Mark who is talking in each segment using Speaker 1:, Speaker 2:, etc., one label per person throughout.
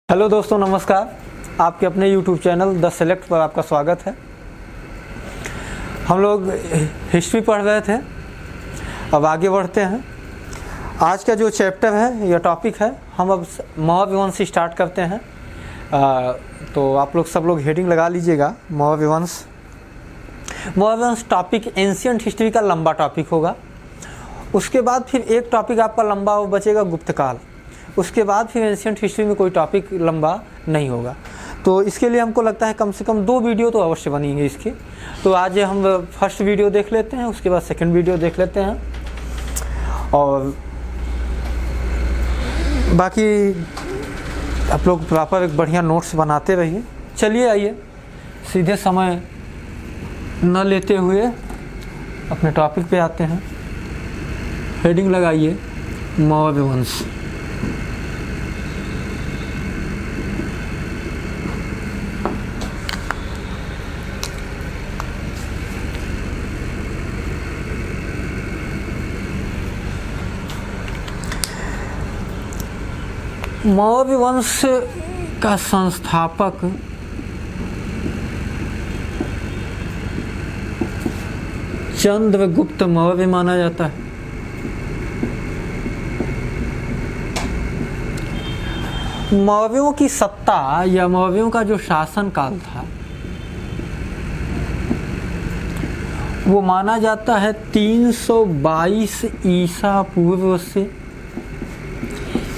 Speaker 1: Hello दोस्तों, नमस्कार। आपके अपने YouTube चैनल द सेलेक्ट पर आपका स्वागत है। हम लोग हिस्ट्री पढ़ रहे थे, अब आगे बढ़ते हैं। आज का जो चैप्टर है या टॉपिक है, हम अब मौर्य वंश से स्टार्ट करते हैं। तो आप लोग सब लोग हेडिंग लगा लीजिएगा, मौर्य वंश। मौर्य वंश टॉपिक एंशिएंट हिस्ट्री का लंबा टॉपिक होगा। उसके बाद फिर एक टॉपिक आपका लंबा बचेगा, गुप्तकाल। उसके बाद फिर एंशिएंट हिस्ट्री में कोई टॉपिक लंबा नहीं होगा। तो इसके लिए हमको लगता है कम से कम 2 वीडियो तो अवश्य बनेंगे इसके। तो आज हम फर्स्ट वीडियो देख लेते हैं, उसके बाद सेकंड वीडियो देख लेते हैं, और बाकी आप लोग प्रॉपर एक बढ़िया नोट्स बनाते रहिए। चलिए आइए सीधे समय न लेते हुए अपने टॉपिक पे आते हैं। हेडिंग लगाइए, मौर्य वंश। मौर्य वंश का संस्थापक चंद्रगुप्त मौर्य माना जाता है। मौर्यों की सत्ता या मौर्यों का जो शासन काल था वो माना जाता है 322 ईसा पूर्व से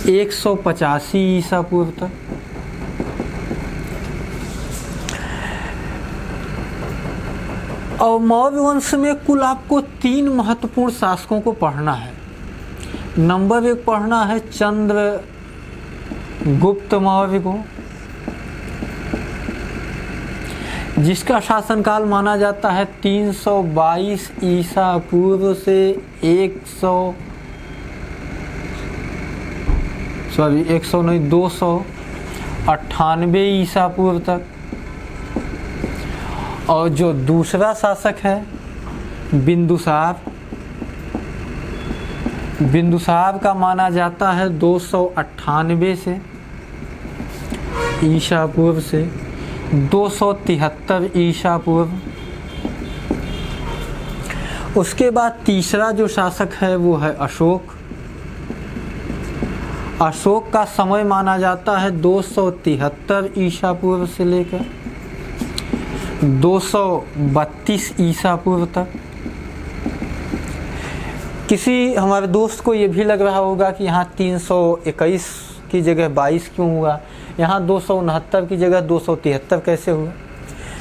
Speaker 1: 185 ईसा पूर्व तक। और मौर्य वंश में कुल आपको 3 महत्वपूर्ण शासकों को पढ़ना है। नंबर 1 पढ़ना है चंद्रगुप्त मौर्य को, जिसका शासनकाल माना जाता है 322 ईसा पूर्व से 298 ईसा पूर्व तक। और जो दूसरा शासक है बिंदुसार का माना जाता है 298 से ईसा पूर्व से 273 ईसा पूर्व। उसके बाद तीसरा जो शासक है वो है अशोक। अशोक का समय माना जाता है 273 ईसा पूर्व से लेकर 232 ईसा पूर्व तक। किसी हमारे दोस्त को ये भी लग रहा होगा कि यहाँ 321 की जगह 22 क्यों हुआ, यहाँ 269 की जगह 273 कैसे हुआ।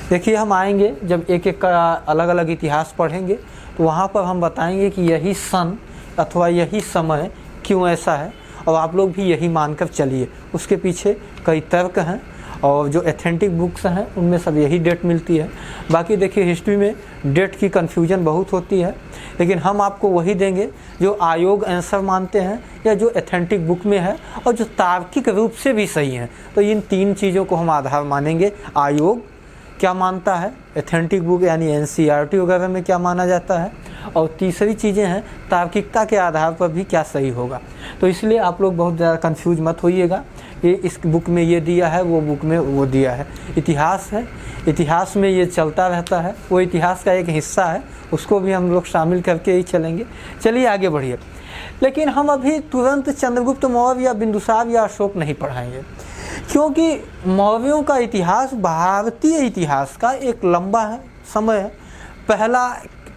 Speaker 1: देखिए, हम आएंगे जब एक एक का अलग अलग इतिहास पढ़ेंगे तो वहाँ पर हम बताएंगे कि यही सन अथवा यही समय क्यों ऐसा है, और आप लोग भी यही मानकर चलिए। उसके पीछे कई तर्क हैं, और जो एथेंटिक बुक्स हैं उनमें सब यही डेट मिलती है। बाकी देखिए, हिस्ट्री में डेट की कन्फ्यूजन बहुत होती है, लेकिन हम आपको वही देंगे जो आयोग आंसर मानते हैं या जो एथेंटिक बुक में है और जो तार्किक रूप से भी सही है। तो इन 3 चीज़ों को हम आधार मानेंगे। आयोग क्या मानता है, एथेंटिक बुक यानी NCERT वगैरह में क्या माना जाता है, और तीसरी चीज़ें हैं तार्किकता के आधार पर भी क्या सही होगा। तो इसलिए आप लोग बहुत ज़्यादा कंफ्यूज मत होइएगा कि इस बुक में ये दिया है, वो बुक में वो दिया है। इतिहास है, इतिहास में ये चलता रहता है, वो इतिहास का एक हिस्सा है, उसको भी हम लोग शामिल करके ही चलेंगे। चलिए आगे बढ़िए। लेकिन हम अभी तुरंत चंद्रगुप्त मौर्य या बिंदुसार या अशोक नहीं पढ़ाएंगे, क्योंकि मौर्यों का इतिहास भारतीय इतिहास का एक लंबा समय है।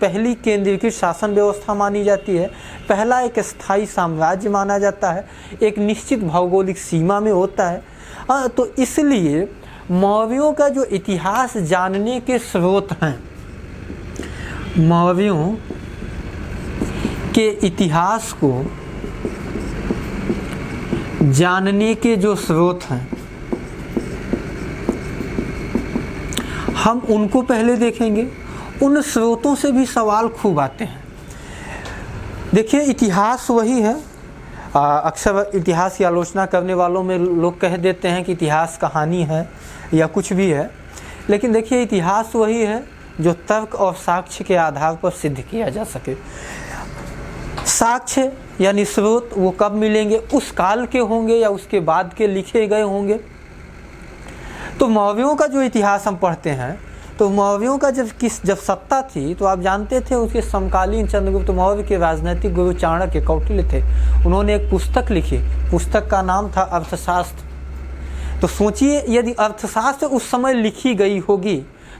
Speaker 1: पहली केंद्रीकृत शासन व्यवस्था मानी जाती है, पहला एक स्थायी साम्राज्य माना जाता है, एक निश्चित भौगोलिक सीमा में होता है। तो इसलिए मौर्यों का जो इतिहास जानने के स्रोत हैं, मौर्यों के इतिहास को जानने के जो स्रोत हैं, हम उनको पहले देखेंगे। उन स्रोतों से भी सवाल खूब आते हैं। देखिए, इतिहास वही है। अक्सर इतिहास की आलोचना करने वालों में लोग कह देते हैं कि इतिहास कहानी है या कुछ भी है, लेकिन देखिए, इतिहास वही है जो तर्क और साक्ष्य के आधार पर सिद्ध किया जा सके। साक्ष्य यानी स्रोत वो कब मिलेंगे, उस काल के होंगे या उसके बाद के लिखे गए होंगे, तो मौर्यों का जो इतिहास हम पढ़ते हैं, तो मौर्यों का जब सत्ता थी, तो आप जानते थे उसके समकालीन चंद्रगुप्त मौर्य के राजनैतिक गुरु चाणक्य कौटिल्य थे। उन्होंने एक पुस्तक लिखी, पुस्तक का नाम था अर्थशास्त्र। तो सोचिए, यदि अर्थशास्त्र उस समय लिखी गई होगी,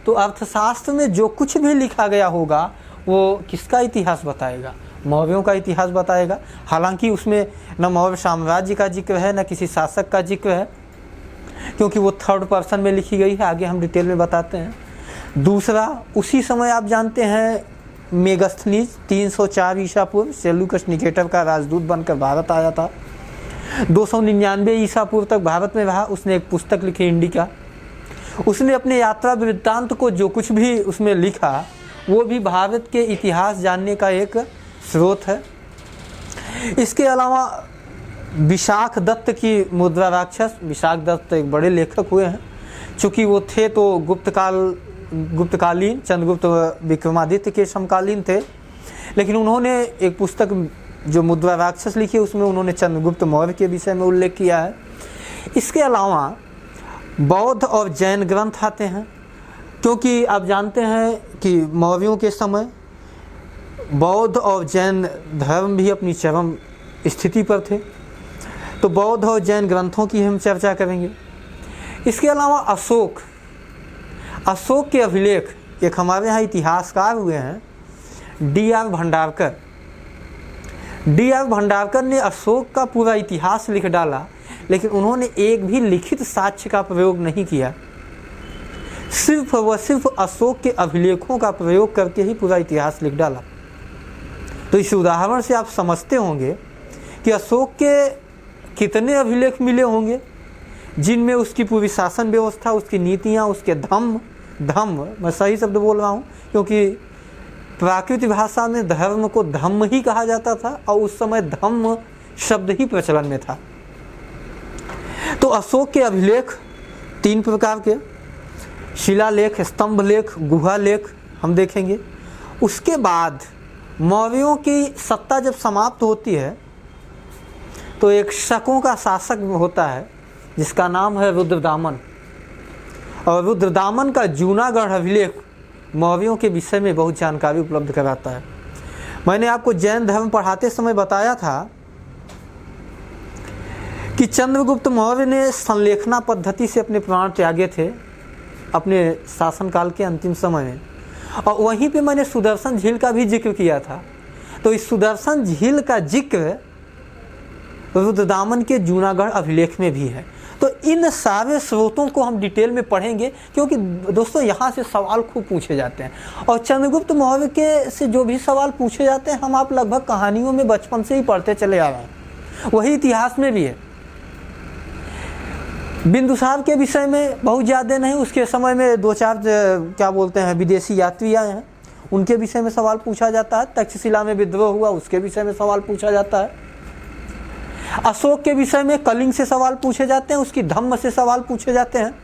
Speaker 1: तो अर्थशास्त्र में जो कुछ भी लिखा गया होगा वो किसका इतिहास बताएगा? मौर्यों का इतिहास बताएगा। हालांकि उसमें न मौर्य साम्राज्य का जिक्र है, न किसी शासक का जिक्र है, क्योंकि वो थर्ड पर्सन में लिखी गई है। आगे हम डिटेल में बताते हैं। दूसरा, उसी समय आप जानते हैं मेगस्थनीज 304 ईसा पूर्व सेल्यूकस निकेटर का राजदूत बनकर भारत आया था। 299 ईसा पूर्व तक भारत में रहा। उसने एक पुस्तक लिखी इंडिका। उसने अपने यात्रा वृत्तांत को जो कुछ भी उसमें लिखा वो भी भारत के इतिहास जानने का एक स्रोत है। इसके अलावा विशाख दत्त की मुद्रा राक्षस, विशाख दत्त एक बड़े लेखक हुए हैं। चूँकि वो थे तो गुप्तकालीन चंद्रगुप्त विक्रमादित्य के समकालीन थे, लेकिन उन्होंने एक पुस्तक जो मुद्रा राक्षस लिखी, उसमें उन्होंने चंद्रगुप्त मौर्य के विषय में उल्लेख किया है। इसके अलावा बौद्ध और जैन ग्रंथ आते हैं, क्योंकि आप जानते हैं कि मौर्यों के समय बौद्ध और जैन धर्म भी अपनी चरम स्थिति पर थे। तो बौद्ध और जैन ग्रंथों की हम चर्चा करेंगे। इसके अलावा अशोक के अभिलेख, एक हमारे यहाँ इतिहासकार हुए हैं D.R. भंडारकर। D.R. भंडारकर ने अशोक का पूरा इतिहास लिख डाला, लेकिन उन्होंने एक भी लिखित साक्ष्य का प्रयोग नहीं किया। सिर्फ व सिर्फ अशोक के अभिलेखों का प्रयोग करके ही पूरा इतिहास लिख डाला। तो इस उदाहरण से आप समझते होंगे कि अशोक के कितने अभिलेख मिले होंगे, जिनमें उसकी पूरी शासन व्यवस्था, उसकी नीतियाँ, उसके धम्म, मैं सही शब्द बोल रहा हूँ क्योंकि प्राकृत भाषा में धर्म को धम्म ही कहा जाता था और उस समय धम्म शब्द ही प्रचलन में था। तो अशोक के अभिलेख 3 प्रकार के, शिलालेख, स्तंभ लेख, गुहा लेख हम देखेंगे। उसके बाद मौर्यों की सत्ता जब समाप्त होती है तो एक शकों का शासक होता है जिसका नाम है रुद्रदामन, और रुद्रदामन का जूनागढ़ अभिलेख मौर्यों के विषय में बहुत जानकारी उपलब्ध कराता है। मैंने आपको जैन धर्म पढ़ाते समय बताया था कि चंद्रगुप्त मौर्य ने संलेखना पद्धति से अपने प्राण त्यागे थे अपने शासनकाल के अंतिम समय में, और वहीं पे मैंने सुदर्शन झील का भी जिक्र किया था। तो इस सुदर्शन झील का जिक्र रुद्रदामन के जूनागढ़ अभिलेख में भी है। तो इन सारे स्रोतों को हम डिटेल में पढ़ेंगे, क्योंकि दोस्तों यहाँ से सवाल खूब पूछे जाते हैं, और चंद्रगुप्त मौर्य के से जो भी सवाल पूछे जाते हैं हम आप लगभग कहानियों में बचपन से ही पढ़ते चले आ रहे हैं, वही इतिहास में भी है। बिंदुसार के विषय में बहुत ज़्यादा नहीं, उसके समय में 2-4 क्या बोलते हैं विदेशी यात्री आए हैं, उनके विषय में सवाल पूछा जाता है। तक्षशिला में विद्रोह हुआ, उसके विषय में सवाल पूछा जाता है। अशोक के विषय में कलिंग से सवाल पूछे जाते हैं, उसकी धम्म से सवाल पूछे जाते हैं।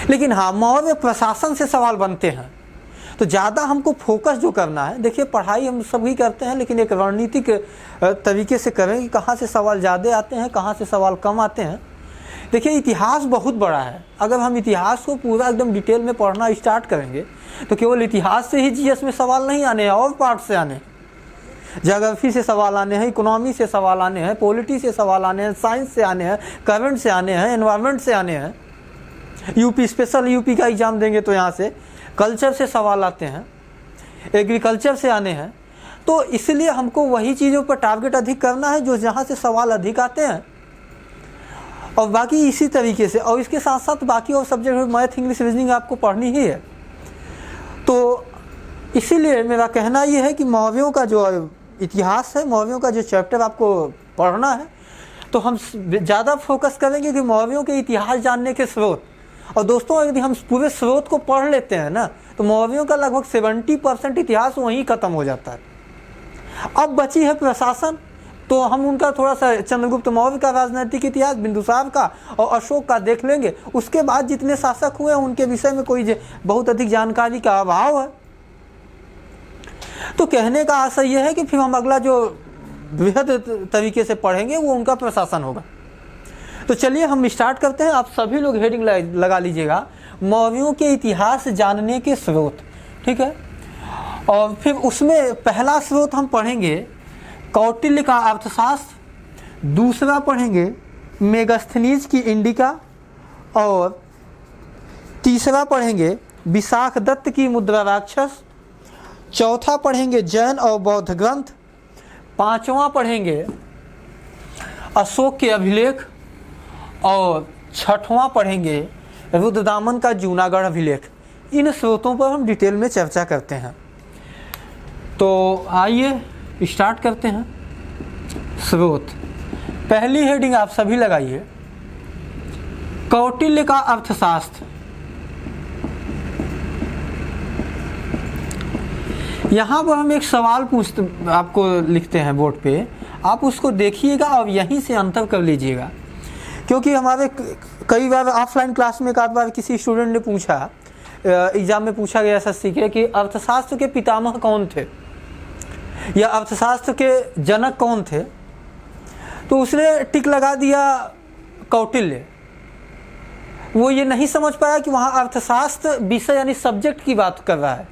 Speaker 1: लेकिन हाँ, मौर्य प्रशासन से सवाल बनते हैं। तो ज़्यादा हमको फोकस जो करना है, देखिए पढ़ाई हम सभी करते हैं, लेकिन एक रणनीतिक तरीके से करें कि कहाँ से सवाल ज़्यादा आते हैं, कहाँ से सवाल कम आते हैं। देखिए इतिहास बहुत बड़ा है, अगर हम इतिहास को पूरा एकदम डिटेल में पढ़ना स्टार्ट करेंगे तो केवल इतिहास से ही जीएस में सवाल नहीं आने हैं, और पार्ट से आने हैं। ज्योग्राफी से सवाल आने हैं, इकोनॉमी से सवाल आने हैं, पॉलिटी से सवाल आने हैं, साइंस से आने हैं, करंट से आने हैं, एनवायरनमेंट से आने हैं। यूपी स्पेशल यूपी का एग्जाम देंगे तो यहाँ से कल्चर से सवाल आते हैं, एग्रीकल्चर से आने हैं। तो इसलिए हमको वही चीज़ों पर टारगेट अधिक करना है जो जहाँ से सवाल अधिक आते हैं, और बाकी इसी तरीके से। और इसके साथ साथ बाकी और सब्जेक्ट मैथ, इंग्लिश, रीजनिंग आपको पढ़नी ही है। तो इसीलिए मेरा कहना ये है कि मौर्यों का जो इतिहास है, मौर्यों का जो चैप्टर आपको पढ़ना है, तो हम ज़्यादा फोकस करेंगे कि मौर्यों के इतिहास जानने के स्रोत। और दोस्तों यदि हम पूरे स्रोत को पढ़ लेते हैं ना, तो मौर्यों का लगभग 70% इतिहास वहीं ख़त्म हो जाता है। अब बची है प्रशासन, तो हम उनका थोड़ा सा चंद्रगुप्त मौर्य का राजनीतिक इतिहास, बिंदुसार का और अशोक का देख लेंगे। उसके बाद जितने शासक हुए हैं उनके विषय में कोई बहुत अधिक जानकारी का अभाव है। तो कहने का आशय यह है कि फिर हम अगला जो बृहद तरीके से पढ़ेंगे वो उनका प्रशासन होगा। तो चलिए हम स्टार्ट करते हैं। आप सभी लोग हेडिंग लगा लीजिएगा, मौर्यों के इतिहास जानने के स्रोत, ठीक है। और फिर उसमें पहला स्रोत हम पढ़ेंगे कौटिल्य का अर्थशास्त्र, दूसरा पढ़ेंगे मेगास्थनीज की इंडिका, और तीसरा पढ़ेंगे विशाख दत्त की मुद्रा राक्षस, चौथा पढ़ेंगे जैन और बौद्ध ग्रंथ, पांचवा पढ़ेंगे अशोक के अभिलेख, और छठवां पढ़ेंगे रुद्रदामन का जूनागढ़ अभिलेख। इन स्रोतों पर हम डिटेल में चर्चा करते हैं। तो आइए स्टार्ट करते हैं। स्रोत, पहली हेडिंग आप सभी लगाइए, कौटिल्य का अर्थशास्त्र। यहाँ पर हम एक सवाल पूछते, आपको लिखते हैं बोर्ड पे, आप उसको देखिएगा और यहीं से आंसर कर लीजिएगा। क्योंकि हमारे कई बार ऑफलाइन क्लास में एक आध बार किसी स्टूडेंट ने पूछा, एग्जाम में पूछा गया एसएससी के कि अर्थशास्त्र के पितामह कौन थे या अर्थशास्त्र के जनक कौन थे, तो उसने टिक लगा दिया कौटिल्य। वो ये नहीं समझ पाया कि वहाँ अर्थशास्त्र विषय यानी सब्जेक्ट की बात कर रहा है,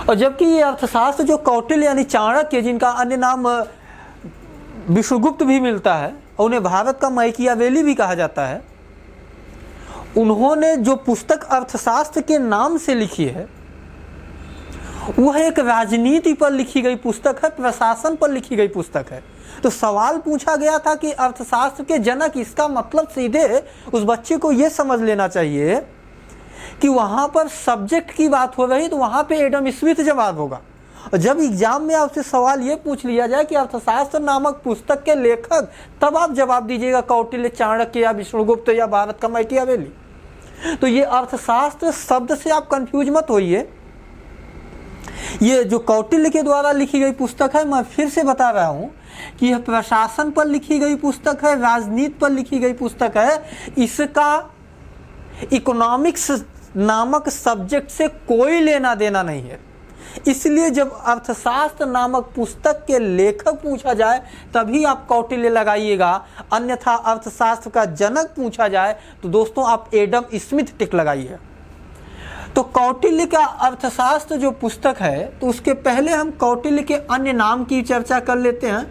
Speaker 1: और जबकि ये अर्थशास्त्र जो कौटिल्य यानी चाणक्य, जिनका अन्य नाम विश्वगुप्त भी मिलता है और उन्हें भारत का मैकियावेली भी कहा जाता है, उन्होंने जो पुस्तक अर्थशास्त्र के नाम से लिखी है वह एक राजनीति पर लिखी गई पुस्तक है, प्रशासन पर लिखी गई पुस्तक है। तो सवाल पूछा गया था कि अर्थशास्त्र के जनक, इसका मतलब सीधे उस बच्चे को यह समझ लेना चाहिए कि वहां पर सब्जेक्ट की बात हो रही, तो वहां पे एडम स्मिथ जवाब होगा। और जब एग्जाम में आपसे सवाल ये पूछ लिया जाए कि अर्थशास्त्र नामक पुस्तक के लेखक, तब आप जवाब दीजिएगा कौटिल्य, चाणक्य या विष्णुगुप्त या भारत का मैकियावेली। तो ये अर्थशास्त्र शब्द से आप कंफ्यूज मत होइए। ये जो कौटिल्य के द्वारा लिखी गई पुस्तक है, मैं फिर से बता रहा हूं कि यह प्रशासन पर लिखी गई पुस्तक है, राजनीति पर लिखी गई पुस्तक है। इसका इकोनॉमिक्स नामक सब्जेक्ट से कोई लेना देना नहीं है। इसलिए जब अर्थशास्त्र नामक पुस्तक के लेखक पूछा जाए तभी आप कौटिल्य लगाइएगा, अन्यथा अर्थशास्त्र का जनक पूछा जाए तो दोस्तों आप एडम स्मिथ टिक लगाइए। तो कौटिल्य का अर्थशास्त्र जो पुस्तक है, तो उसके पहले हम कौटिल्य के अन्य नाम की चर्चा कर लेते हैं।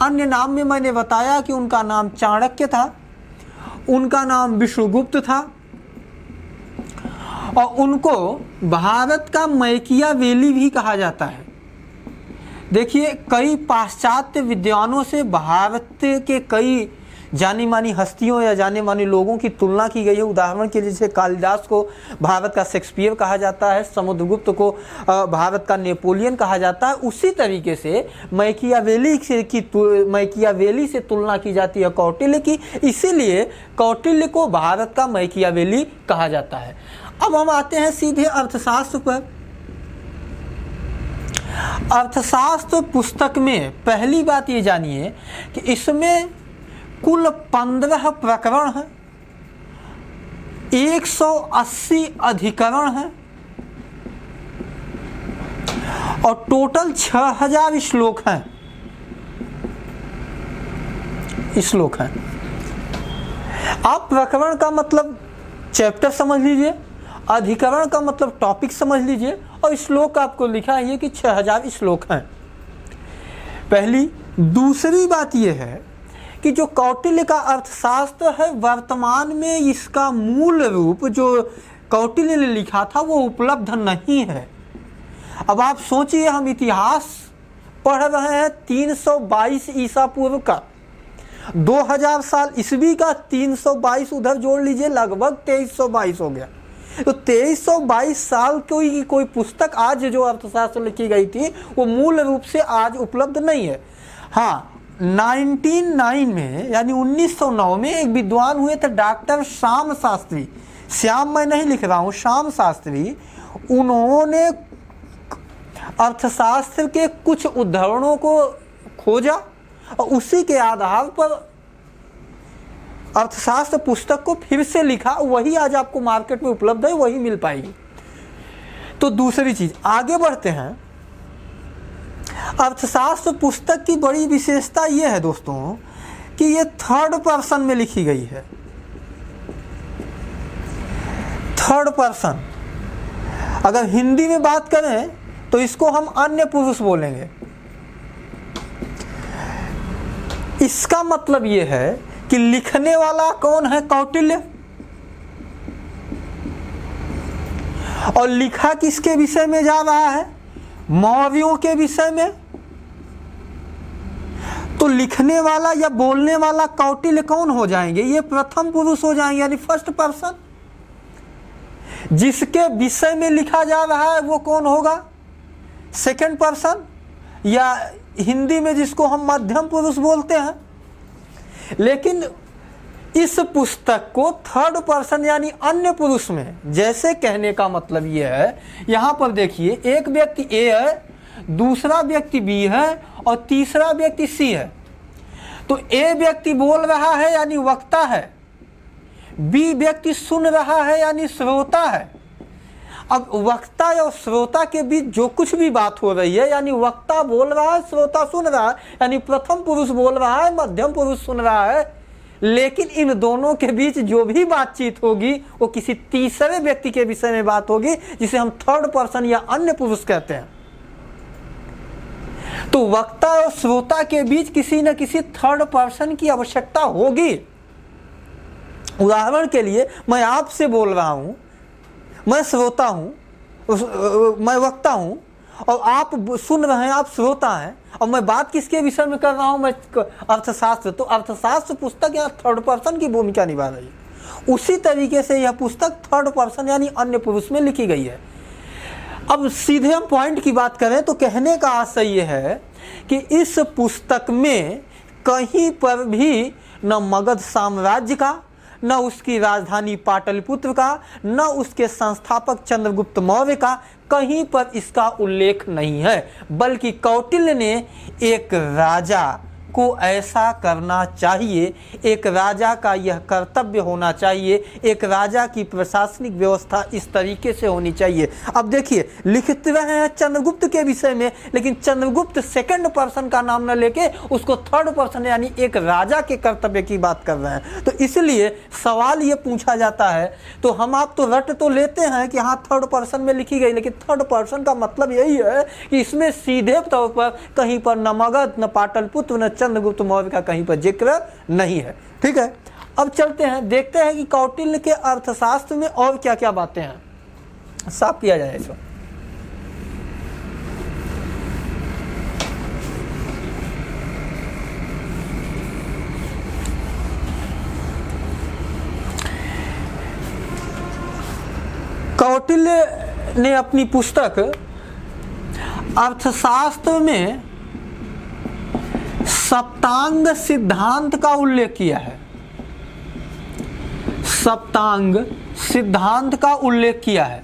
Speaker 1: अन्य नाम में मैंने बताया कि उनका नाम चाणक्य था, उनका नाम विष्णुगुप्त था, और उनको भारत का मैकियावेली भी कहा जाता है। देखिए, कई पाश्चात्य विद्वानों से भारत के कई जानी मानी हस्तियों या जाने माने लोगों की तुलना की गई है। उदाहरण के लिए जैसे कालिदास को भारत का शेक्सपियर कहा जाता है, समुद्रगुप्त को भारत का नेपोलियन कहा जाता है। उसी तरीके से मैकियावेली से तुलना की जाती है कौटिल्य की, इसीलिए कौटिल्य को भारत का मैकियावेली कहा जाता है। अब हम आते हैं सीधे अर्थशास्त्र पर। अर्थशास्त्र पुस्तक में पहली बात ये जानिए कि इसमें कुल 15 प्रकरण हैं, 180 अधिकरण हैं और टोटल 6000 श्लोक हैं। आप प्रकरण का मतलब चैप्टर समझ लीजिए, अधिकरण का मतलब टॉपिक समझ लीजिए, और श्लोक आपको लिखा है कि 6000 श्लोक हैं। पहली। दूसरी बात यह है कि जो कौटिल्य का अर्थशास्त्र है, वर्तमान में इसका मूल रूप जो कौटिल्य ने लिखा था वो उपलब्ध नहीं है। अब आप सोचिए, हम इतिहास पढ़ रहे हैं 322 ईसा पूर्व का, 2000 साल ईस्वी का, 322 उधर जोड़ लीजिए, लगभग 2322 हो गया। तो 2322 साल की कोई पुस्तक आज जो अर्थशास्त्र लिखी गई थी वो मूल रूप से आज उपलब्ध नहीं है। हाँ, 1909 में यानी 1909 में एक विद्वान हुए थे डॉक्टर श्याम शास्त्री, श्याम मैं नहीं लिख रहा हूँ, श्याम शास्त्री। उन्होंने अर्थशास्त्र के कुछ उदाहरणों को खोजा और उसी के आधार पर अर्थशास्त्र पुस्तक को फिर से लिखा। वही आज आपको मार्केट में उपलब्ध है, वही मिल पाएगी। तो दूसरी चीज, आगे बढ़ते हैं। अर्थशास्त्र पुस्तक की बड़ी विशेषता यह है दोस्तों कि ये थर्ड पर्सन में लिखी गई है। थर्ड पर्सन, अगर हिंदी में बात करें तो इसको हम अन्य पुरुष बोलेंगे। इसका मतलब ये है कि लिखने वाला कौन है? कौटिल्य। और लिखा किसके विषय में जा रहा है? मौर्यों के विषय में। तो लिखने वाला या बोलने वाला कौटिल्य कौन हो जाएंगे? ये प्रथम पुरुष हो जाएंगे, यानी फर्स्ट पर्सन। जिसके विषय में लिखा जा रहा है वो कौन होगा? सेकंड पर्सन, या हिंदी में जिसको हम मध्यम पुरुष बोलते हैं। लेकिन इस पुस्तक को थर्ड पर्सन यानी अन्य पुरुष में, जैसे कहने का मतलब ये है, यहां पर देखिए एक व्यक्ति ए है, दूसरा व्यक्ति बी है और तीसरा व्यक्ति सी है। तो ए व्यक्ति बोल रहा है यानी वक्ता है, बी व्यक्ति सुन रहा है यानी श्रोता है। अब वक्ता और श्रोता के बीच जो कुछ भी बात हो रही है, यानी वक्ता बोल रहा है, श्रोता सुन रहा है, यानी प्रथम पुरुष बोल रहा है, मध्यम पुरुष सुन रहा है। लेकिन इन दोनों के बीच जो भी बातचीत होगी वो किसी तीसरे व्यक्ति के विषय में बात होगी, जिसे हम थर्ड पर्सन या अन्य पुरुष कहते हैं। तो वक्ता और श्रोता के बीच किसी न किसी थर्ड पर्सन की आवश्यकता होगी। उदाहरण के लिए मैं आपसे बोल रहा हूं, मैं श्रोता हूं, मैं वक्ता हूं, और आप सुन रहे हैं, आप श्रोता हैं, और मैं बात किसके विषय में कर रहा हूं? मैं अर्थशास्त्र। तो अर्थशास्त्र पुस्तक यहाँ थर्ड पर्सन की भूमिका निभा रही है। उसी तरीके से यह पुस्तक थर्ड पर्सन यानी अन्य पुरुष में लिखी गई है। अब सीधे हम पॉइंट की बात करें तो कहने का आशय यह है कि इस पुस्तक में कहीं पर भी न मगध साम्राज्य का, न उसकी राजधानी पाटलिपुत्र का, न उसके संस्थापक चंद्रगुप्त मौर्य का कहीं पर इसका उल्लेख नहीं है, बल्कि कौटिल्य ने एक राजा को ऐसा करना चाहिए, एक राजा का यह कर्तव्य होना चाहिए, एक राजा की प्रशासनिक व्यवस्था इस तरीके से होनी चाहिए। अब देखिए लिखते रहे हैं चंद्रगुप्त के विषय में, लेकिन चंद्रगुप्त सेकंड पर्सन का नाम न लेके उसको थर्ड पर्सन यानी एक राजा के कर्तव्य की बात कर रहे हैं। तो इसलिए सवाल ये पूछा जाता है, तो हम आप तो रट तो लेते हैं कि हाँ थर्ड पर्सन में लिखी गई, लेकिन थर्ड पर्सन का मतलब यही है कि इसमें सीधे तौर पर कहीं पर न मगध, न पाटलिपुत्र, न चंद्रगुप्त मौर्य का कहीं पर जिक्र नहीं है। ठीक है, अब चलते हैं, देखते हैं कि कौटिल्य के अर्थशास्त्र में और क्या क्या बातें हैं। साफ किया जाए इसको। कौटिल्य ने अपनी पुस्तक अर्थशास्त्र में सप्तांग सिद्धांत का उल्लेख किया है। सप्तांग सिद्धांत का उल्लेख किया है।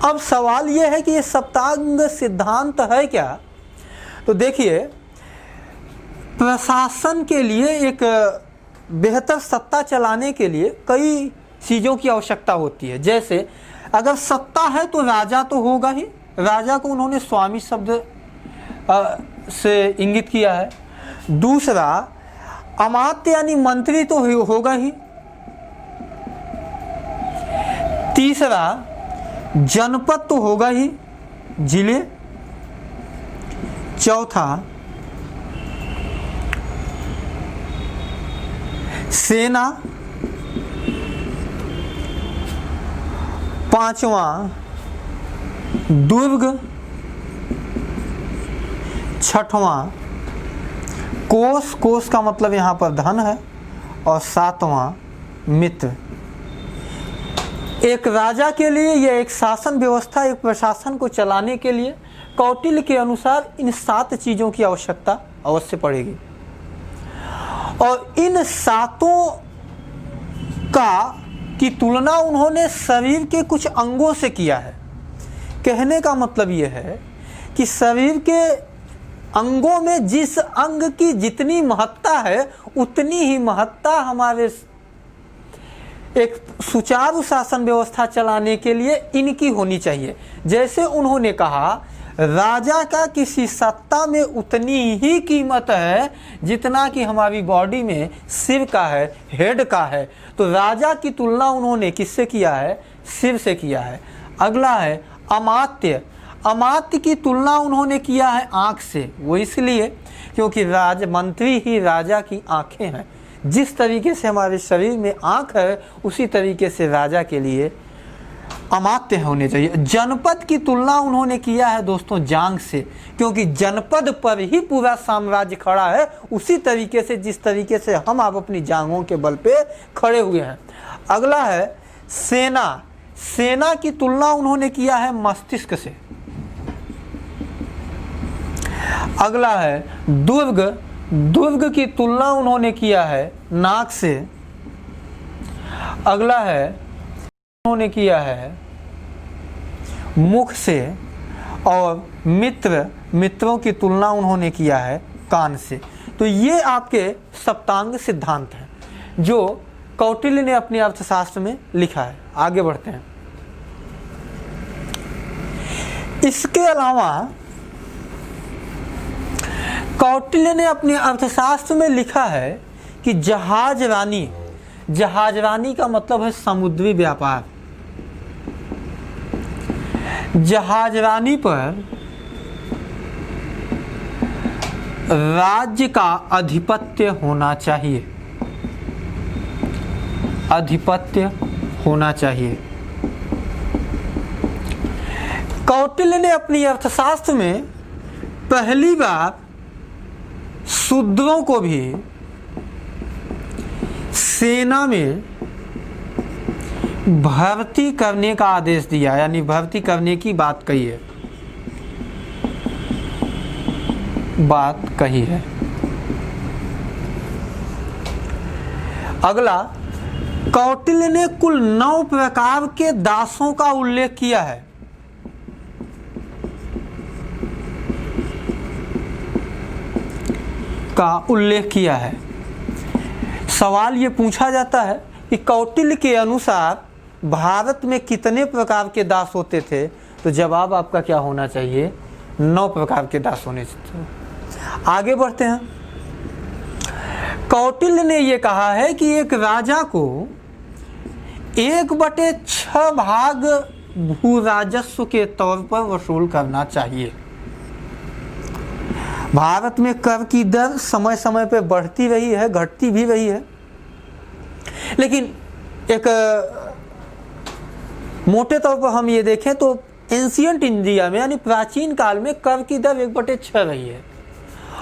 Speaker 1: अब सवाल यह है कि ये सप्तांग सिद्धांत है क्या? तो देखिए, प्रशासन के लिए, एक बेहतर सत्ता चलाने के लिए कई चीज़ों की आवश्यकता होती है। जैसे अगर सत्ता है तो राजा तो होगा ही, राजा को उन्होंने स्वामी शब्द से इंगित किया है। दूसरा, अमात्य यानी मंत्री तो होगा ही। तीसरा, जनपद तो होगा ही, जिले। चौथा, सेना। पांचवा, दुर्ग। छठवां, कोष। कोष का मतलब यहाँ पर धन है। और सातवां, मित्र। एक राजा के लिए यह एक शासन व्यवस्था, एक प्रशासन को चलाने के लिए कौटिल्य के अनुसार इन 7 चीज़ों की आवश्यकता अवश्य पड़ेगी। और इन 7 की तुलना उन्होंने शरीर के कुछ अंगों से किया है। कहने का मतलब यह है कि शरीर के अंगों में जिस अंग की जितनी महत्ता है उतनी ही महत्ता हमारे एक सुचारू शासन व्यवस्था चलाने के लिए इनकी होनी चाहिए। जैसे उन्होंने कहा राजा का किसी सत्ता में उतनी ही कीमत है जितना कि हमारी बॉडी में सिर का है, हेड का है। तो राजा की तुलना उन्होंने किससे किया है? सिर से किया है। अगला है अमात्य। अमात्य की तुलना उन्होंने किया है आँख से। वो इसलिए क्योंकि मंत्री ही राजा की आँखें हैं। जिस तरीके से हमारे शरीर में आँख है उसी तरीके से राजा के लिए अमात्य होने चाहिए। जनपद की तुलना उन्होंने किया है दोस्तों जांग से, क्योंकि जनपद पर ही पूरा साम्राज्य खड़ा है, उसी तरीके से जिस तरीके से हम आप अपनी जांघों के बल पे खड़े हुए हैं। अगला है सेना। सेना की तुलना उन्होंने किया है मस्तिष्क से। अगला है दुर्ग। दुर्ग की तुलना उन्होंने किया है नाक से। अगला है उन्होंने किया है मुख से। और मित्रों की तुलना उन्होंने किया है कान से। तो ये आपके सप्तांग सिद्धांत हैं जो कौटिल्य ने अपने अर्थशास्त्र में लिखा है। आगे बढ़ते हैं। इसके अलावा कौटिल्य ने अपने अर्थशास्त्र में लिखा है कि जहाज रानी, जहाज रानी का मतलब है समुद्री व्यापार। जहाज रानी पर राज्य का आधिपत्य होना चाहिए। आधिपत्य होना चाहिए। कौटिल्य ने अपनी अर्थशास्त्र में पहली बार शूद्रों को भी सेना में भर्ती करने का आदेश दिया, यानी भर्ती करने की बात कही है। अगला, कौटिल्य ने कुल 9 प्रकार के दासों का उल्लेख किया है। सवाल ये पूछा जाता है कि कौटिल्य के अनुसार भारत में कितने प्रकार के दास होते थे? तो जवाब आपका क्या होना चाहिए? 9 प्रकार के दास होने चाहिए। आगे बढ़ते हैं। कौटिल्य ने यह कहा है कि एक राजा को 1/6 भाग भू राजस्व के तौर पर वसूल करना चाहिए। भारत में कर की दर समय समय पर बढ़ती रही है, घटती भी रही है, लेकिन एक मोटे तौर पर हम ये देखें तो एंशियंट इंडिया में यानी प्राचीन काल में कर की दर 1/6 रही है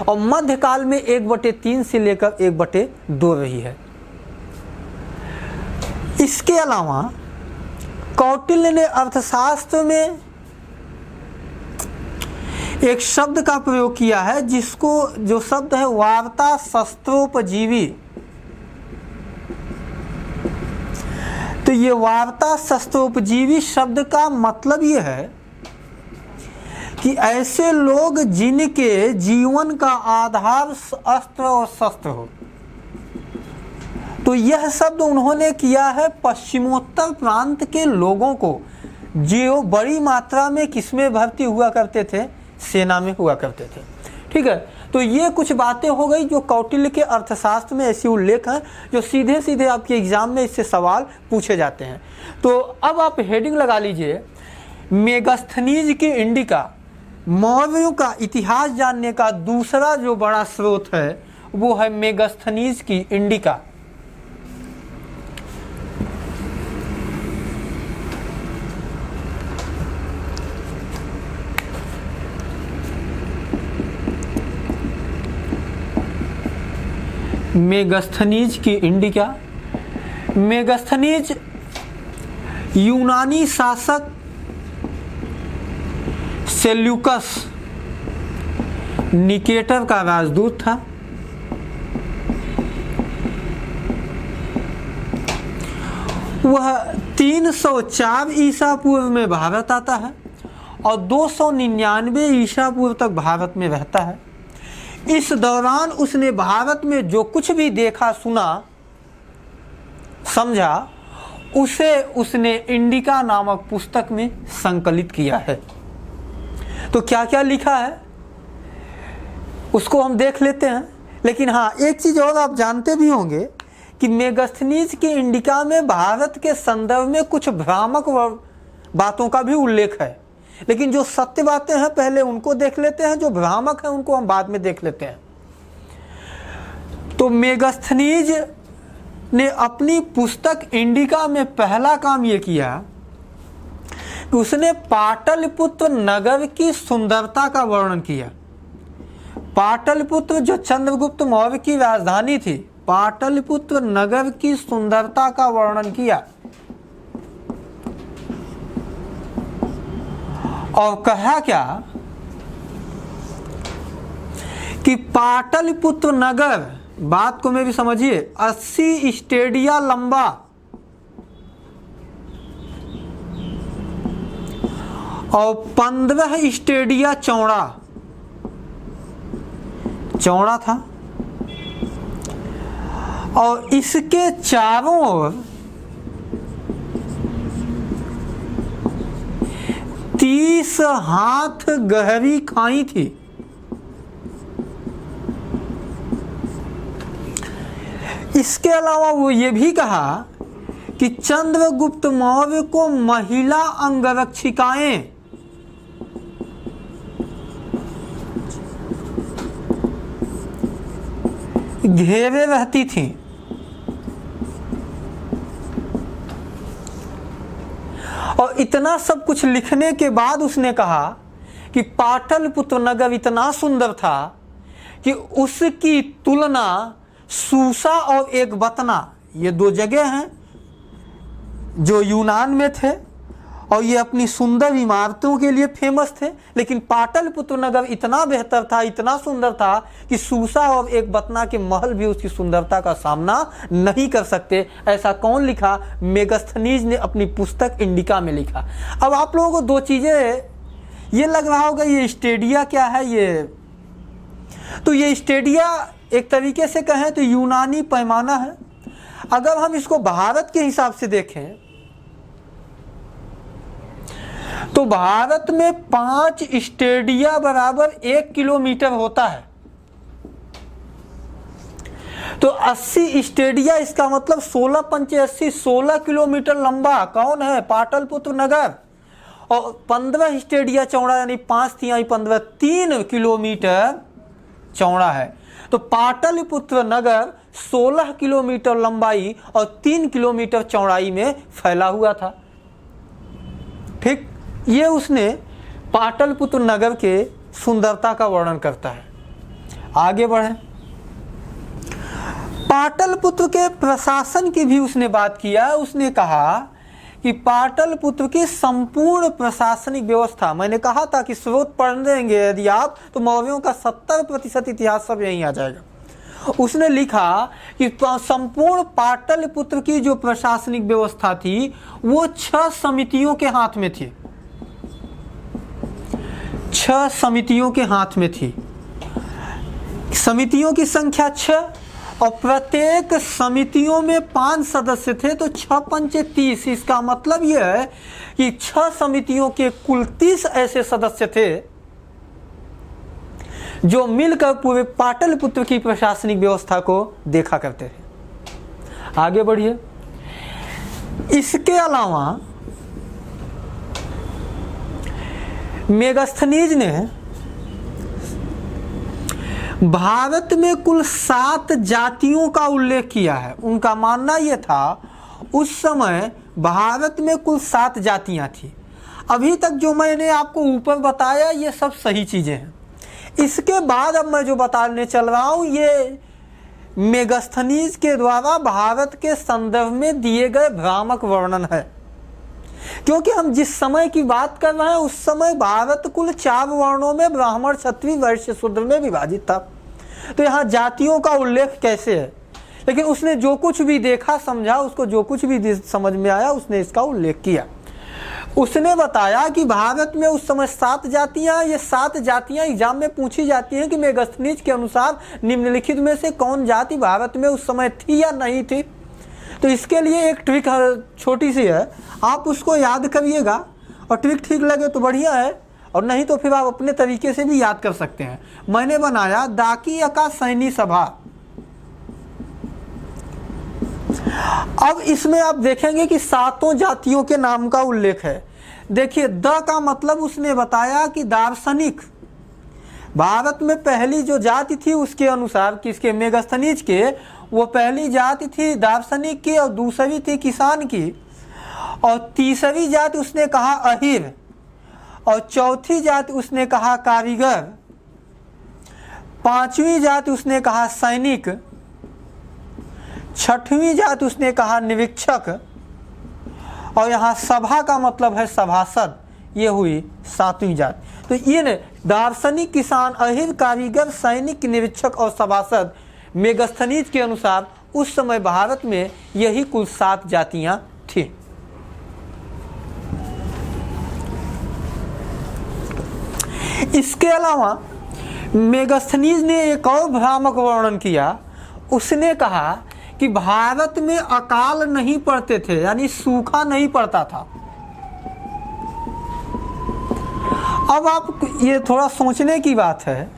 Speaker 1: और मध्यकाल में 1/3 से लेकर 1/2 रही है। इसके अलावा कौटिल्य ने अर्थशास्त्र में एक शब्द का प्रयोग किया है जो शब्द है वार्ता शस्त्रोपजीवी। तो ये वार्ता शस्त्रोपजीवी शब्द का मतलब ये है कि ऐसे लोग जिनके जीवन का आधार अस्त्र और शस्त्र हो। तो यह शब्द उन्होंने किया है पश्चिमोत्तर प्रांत के लोगों को, जो बड़ी मात्रा में किसमें भर्ती हुआ करते थे? सेना में हुआ करते थे। ठीक है, तो ये कुछ बातें हो गई जो कौटिल्य के अर्थशास्त्र में ऐसी उल्लेख हैं जो सीधे सीधे आपके एग्जाम में इससे सवाल पूछे जाते हैं। तो अब आप हेडिंग लगा लीजिए, मेगास्थनीज की इंडिका। मौर्यों का इतिहास जानने का दूसरा जो बड़ा स्रोत है वो है मेगास्थनीज की इंडिका। मेगास्थनीज की इंडिका। मेगास्थनीज यूनानी शासक सेल्यूकस निकेटर का राजदूत था। वह 304 ईसा पूर्व में भारत आता है और 299 ईसा पूर्व तक भारत में रहता है। इस दौरान उसने भारत में जो कुछ भी देखा, सुना, समझा, उसे उसने इंडिका नामक पुस्तक में संकलित किया है। तो क्या क्या लिखा है उसको हम देख लेते हैं। लेकिन हाँ, एक चीज़ और आप जानते भी होंगे कि मेगास्थनीज के इंडिका में भारत के संदर्भ में कुछ भ्रामक बातों का भी उल्लेख है। लेकिन जो सत्य बातें हैं पहले उनको देख लेते हैं, जो भ्रामक हैं उनको हम बाद में देख लेते हैं। तो मेगास्थनीज ने अपनी पुस्तक इंडिका में पहला काम ये किया कि उसने पाटलिपुत्र नगर की सुंदरता का वर्णन किया। पाटलिपुत्र जो चंद्रगुप्त मौर्य की राजधानी थी, पाटलिपुत्र नगर की सुंदरता का वर्णन किया और कहा क्या कि पाटलिपुत्र नगर, बात को मेरी समझिए, 80 स्टेडिया लंबा और 15 स्टेडिया चौड़ा था और इसके चारों ओर 30 हाथ गहरी खाई थी। इसके अलावा वो ये भी कहा कि चंद्रगुप्त मौर्य को महिला अंगरक्षिकाएं घेरे रहती थीं और इतना सब कुछ लिखने के बाद उसने कहा कि पाटलिपुत्र नगर इतना सुंदर था कि उसकी तुलना सूसा और एकबतना, ये दो जगह हैं जो यूनान में थे और ये अपनी सुंदर इमारतों के लिए फेमस थे। लेकिन पाटलिपुत्र नगर इतना बेहतर था, इतना सुंदर था कि सूसा और एकबतना के महल भी उसकी सुंदरता का सामना नहीं कर सकते। ऐसा कौन लिखा? मेगास्थनीज ने अपनी पुस्तक इंडिका में लिखा। अब आप लोगों को दो चीज़ें ये लग रहा होगा, ये स्टेडिया क्या है ये? तो ये स्टेडिया एक तरीके से कहें तो यूनानी पैमाना है। अगर हम इसको भारत के हिसाब से देखें तो भारत में 5 स्टेडिया बराबर 1 किलोमीटर होता है। तो 80 स्टेडिया, इसका मतलब 16 पंचे 80, 16 किलोमीटर लंबा कौन है? पाटलिपुत्र नगर। और 15 स्टेडिया चौड़ा, यानी 5 तिहाई 15, 3 किलोमीटर चौड़ा है। तो पाटलिपुत्र नगर 16 किलोमीटर लंबाई और 3 किलोमीटर चौड़ाई में फैला हुआ था। ठीक, ये उसने पाटलिपुत्र नगर के सुंदरता का वर्णन करता है। आगे बढ़े, पाटलिपुत्र के प्रशासन की भी उसने बात किया। उसने कहा कि पाटलिपुत्र की संपूर्ण प्रशासनिक व्यवस्था, मैंने कहा था कि स्रोत पढ़ देंगे यदि आप तो मौर्यों का 70% इतिहास सब यहीं आ जाएगा। उसने लिखा कि संपूर्ण पाटलिपुत्र की जो प्रशासनिक व्यवस्था थी वो 6 समितियों के हाथ में थी। 6 समितियों के हाथ में थी। समितियों की संख्या 6 और प्रत्येक समितियों में 5 सदस्य थे, तो 6 पंचे 30। इसका मतलब यह है कि 6 समितियों के कुल 30 ऐसे सदस्य थे जो मिलकर पूरे पाटलिपुत्र की प्रशासनिक व्यवस्था को देखा करते थे। आगे बढ़िए, इसके अलावा मेगास्थनीज ने भारत में कुल 7 जातियों का उल्लेख किया है। उनका मानना यह था उस समय भारत में कुल 7 जातियां थी। अभी तक जो मैंने आपको ऊपर बताया ये सब सही चीज़ें हैं। इसके बाद अब मैं जो बताने चल रहा हूँ ये मेगास्थनीज के द्वारा भारत के संदर्भ में दिए गए भ्रामक वर्णन है। क्योंकि हम जिस समय की बात कर रहे हैं उस समय भारत कुल 4 वर्णों में ब्राह्मण, क्षत्रिय, वैश्य, शूद्र में विभाजित था। तो यहाँ जातियों का उल्लेख कैसे है? लेकिन उसने जो कुछ भी देखा समझा, उसको जो कुछ भी समझ में आया उसने इसका उल्लेख किया। उसने बताया कि भारत में उस समय 7 जातियां, ये 7 जातियां एग्जाम में पूछी जाती हैं कि मेगास्थनीज के अनुसार निम्नलिखित में से कौन जाति भारत में उस समय थी या नहीं थी। तो इसके लिए एक ट्रिक छोटी सी है, आप उसको याद करिएगा और ट्रिक ठीक लगे तो बढ़िया है और नहीं तो फिर आप अपने तरीके से भी याद कर सकते हैं। मैंने बनाया डाकिया का सैनी सभा। अब इसमें आप देखेंगे कि 7 जातियों के नाम का उल्लेख है। देखिए, द का मतलब उसने बताया कि दार्शनिक, भारत में पहली जो जाति थी उसके अनुसार, किसके, मेगस्थनीज के, वो पहली जाति थी दार्शनिक की, और दूसरी थी किसान की, और तीसरी जाति उसने कहा अहिर, और चौथी जाति उसने कहा कारीगर, 5वीं जाति उसने कहा सैनिक, 6वीं जाति उसने कहा निरीक्षक, और यहाँ सभा का मतलब है सभासद। ये हुई 7वीं जाति। तो ये ने दार्शनिक, किसान, अहिर, कारीगर, सैनिक, निरीक्षक और सभासद मेगस्थनीज के अनुसार उस समय भारत में यही कुल 7 जातियां थी। इसके अलावा मेगस्थनीज ने एक और भ्रामक वर्णन किया। उसने कहा कि भारत में अकाल नहीं पड़ते थे, यानी सूखा नहीं पड़ता था। अब आप ये थोड़ा सोचने की बात है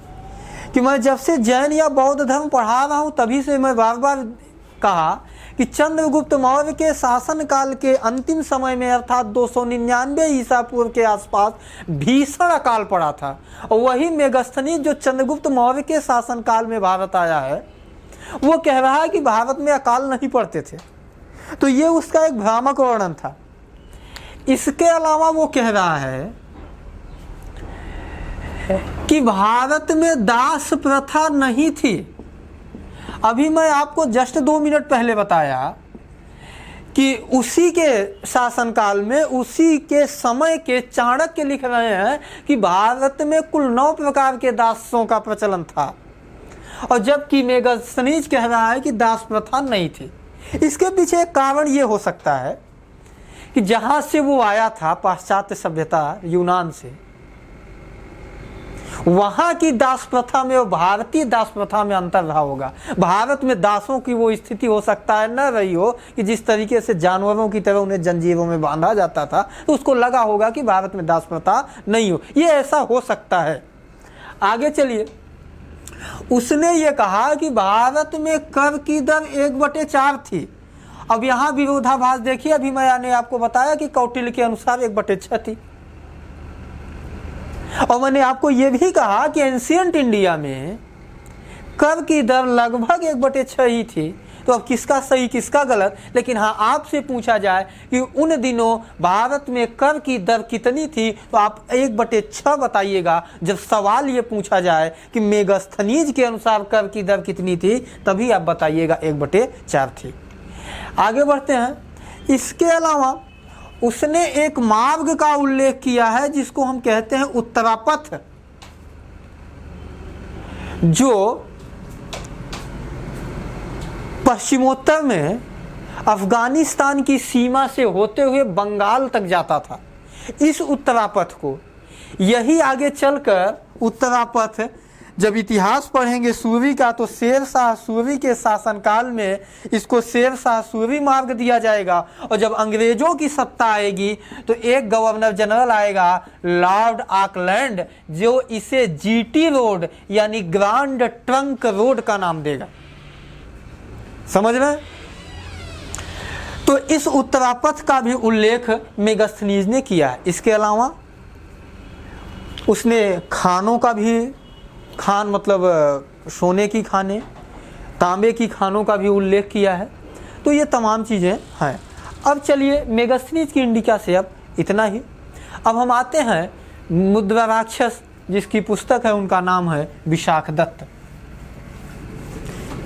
Speaker 1: कि मैं जब से जैन या बौद्ध धर्म पढ़ा रहा हूँ तभी से मैं बार बार कहा कि चंद्रगुप्त मौर्य के शासनकाल के अंतिम समय में अर्थात 299 ईसा पूर्व के आसपास भीषण अकाल पड़ा था, और वही मेगस्थनीज जो चंद्रगुप्त मौर्य के शासनकाल में भारत आया है वो कह रहा है कि भारत में अकाल नहीं पड़ते थे। तो ये उसका एक भ्रामक वर्णन था। इसके अलावा वो कह रहा है कि भारत में दास प्रथा नहीं थी। अभी मैं आपको जस्ट 2 मिनट पहले बताया कि उसी के शासनकाल में, उसी के समय के चाणक्य लिख रहे हैं कि भारत में कुल 9 प्रकार के दासों का प्रचलन था, और जबकि मेगस्थनीज कह रहा है कि दास प्रथा नहीं थी। इसके पीछे एक कारण ये हो सकता है कि जहाँ से वो आया था, पाश्चात्य सभ्यता यूनान से, वहाँ की दास प्रथा में और भारतीय दास प्रथा में अंतर रहा होगा। भारत में दासों की वो स्थिति हो सकता है न रही हो कि जिस तरीके से जानवरों की तरह उन्हें जंजीरों में बांधा जाता था, तो उसको लगा होगा कि भारत में दास प्रथा नहीं हो। ये ऐसा हो सकता है। आगे चलिए, उसने ये कहा कि भारत में कर की दर 1/4 थी। अब यहाँ विरोधाभास देखिए, अभी मैंने आपको बताया कि कौटिल्य के अनुसार 1/6 थी, और मैंने आपको ये भी कहा कि एंशिएंट इंडिया में कर की दर लगभग 1/6 ही थी। तो अब किसका सही किसका गलत, लेकिन हाँ, आपसे पूछा जाए कि उन दिनों भारत में कर की दर कितनी थी, तो आप 1/6 बताइएगा। जब सवाल ये पूछा जाए कि मेगस्थनीज के अनुसार कर की दर कितनी थी, तभी आप बताइएगा 1/4 थी। आगे बढ़ते हैं। इसके अलावा उसने एक मार्ग का उल्लेख किया है जिसको हम कहते हैं उत्तरापथ, जो पश्चिमोत्तर में अफगानिस्तान की सीमा से होते हुए बंगाल तक जाता था। इस उत्तरापथ को, यही आगे चलकर उत्तरापथ, जब इतिहास पढ़ेंगे सूरी का, तो शेर शाह सूरी के शासनकाल में इसको शेर शाह सूरी मार्ग दिया जाएगा। और जब अंग्रेजों की सत्ता आएगी तो एक गवर्नर जनरल आएगा, लॉर्ड ऑकलैंड, जो इसे जीटी रोड यानी ग्रांड ट्रंक रोड का नाम देगा। समझ रहे हैं? तो इस उत्तरापथ का भी उल्लेख मेगस्थनीज ने किया है। इसके अलावा उसने खानों का भी, खान मतलब सोने की खाने, तांबे की खानों का भी उल्लेख किया है। तो ये तमाम चीज़ें हैं। अब चलिए, मेगस्थनीज की इंडिका से अब इतना ही। अब हम आते हैं मुद्रा राक्षस, जिसकी पुस्तक है, उनका नाम है विशाखदत्त।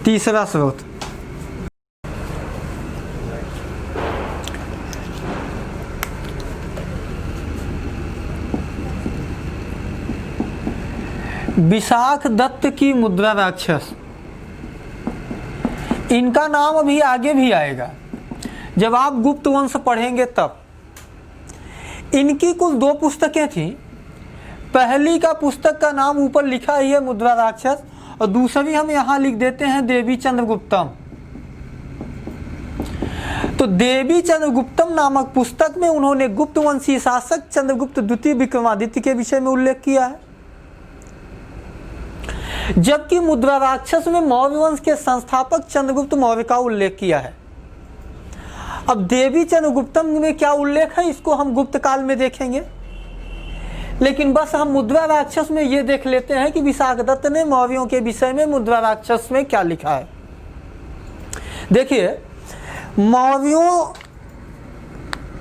Speaker 1: तीसरा स्रोत, विशाखदत्त की मुद्रा राक्षस। इनका नाम अभी आगे भी आएगा, जब आप गुप्त वंश पढ़ेंगे तब। इनकी कुल 2 पुस्तकें थीं। पहली का पुस्तक का नाम ऊपर लिखा ही है मुद्रा राक्षस, और दूसरी हम यहाँ लिख देते हैं देवी चंद्रगुप्तम। तो देवी चंद्रगुप्तम नामक पुस्तक में उन्होंने गुप्त वंशीय शासक चंद्रगुप्त द्वितीय विक्रमादित्य के विषय में उल्लेख किया है, जबकि मुद्रा राक्षस में मौर्य वंश के संस्थापक चंद्रगुप्त मौर्य का उल्लेख किया है। अब देवी चंद्रगुप्तम में क्या उल्लेख है इसको हम गुप्त काल में देखेंगे, लेकिन बस हम मुद्रा राक्षस में ये देख लेते हैं कि विशाखदत्त ने मौर्यों के विषय में मुद्रा राक्षस में क्या लिखा है। देखिए, मौर्यों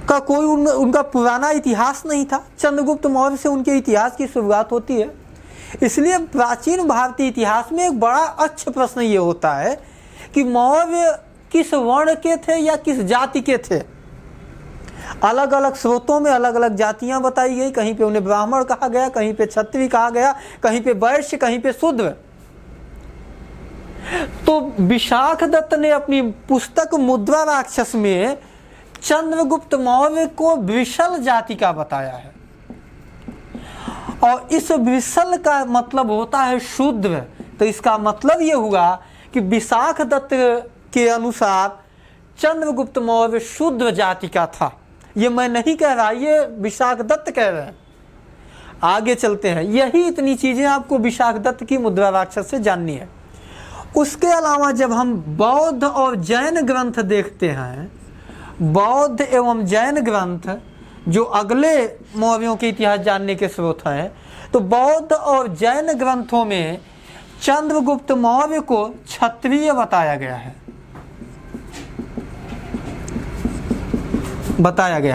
Speaker 1: का कोई उनका पुराना इतिहास नहीं था। चंद्रगुप्त मौर्य से उनके इतिहास की शुरुआत होती है। इसलिए प्राचीन भारतीय इतिहास में एक बड़ा अच्छा प्रश्न ये होता है कि मौर्य किस वर्ण के थे या किस जाति के थे। अलग अलग स्रोतों में अलग अलग जातियां बताई गई, कहीं पे उन्हें ब्राह्मण कहा गया, कहीं पे क्षत्रिय कहा गया, कहीं पे वैश्य, कहीं पे शूद्र। तो विशाखदत्त ने अपनी पुस्तक मुद्रा राक्षस में चंद्रगुप्त मौर्य को वृषल जाति का बताया है, और इस वृषल का मतलब होता है शूद्र। तो इसका मतलब ये हुआ कि विशाखदत्त के अनुसार चंद्रगुप्त मौर्य शूद्र जाति का था। ये मैं नहीं कह रहा, ये विशाखदत्त कह रहे हैं। आगे चलते हैं। यही इतनी चीजें आपको विशाखदत्त की मुद्रा राक्षस से जाननी है। उसके अलावा जब हम बौद्ध और जैन ग्रंथ देखते हैं, बौद्ध एवं जैन ग्रंथ जो अगले मौर्यों के इतिहास जानने के स्रोत हैं, तो बौद्ध और जैन ग्रंथों में चंद्रगुप्त मौर्य को क्षत्रिय बताया गया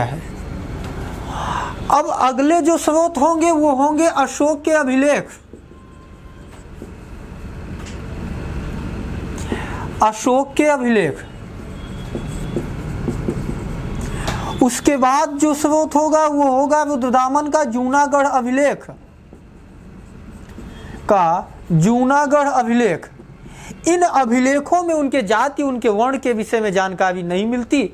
Speaker 1: है, अब अगले जो स्रोत होंगे वो होंगे अशोक के अभिलेख। अशोक के अभिलेख। उसके बाद जो स्रोत होगा वो होगा रुद्रदामन का जूनागढ़ अभिलेख इन अभिलेखों में उनके जाति, उनके वर्ण के विषय में जानकारी नहीं मिलती।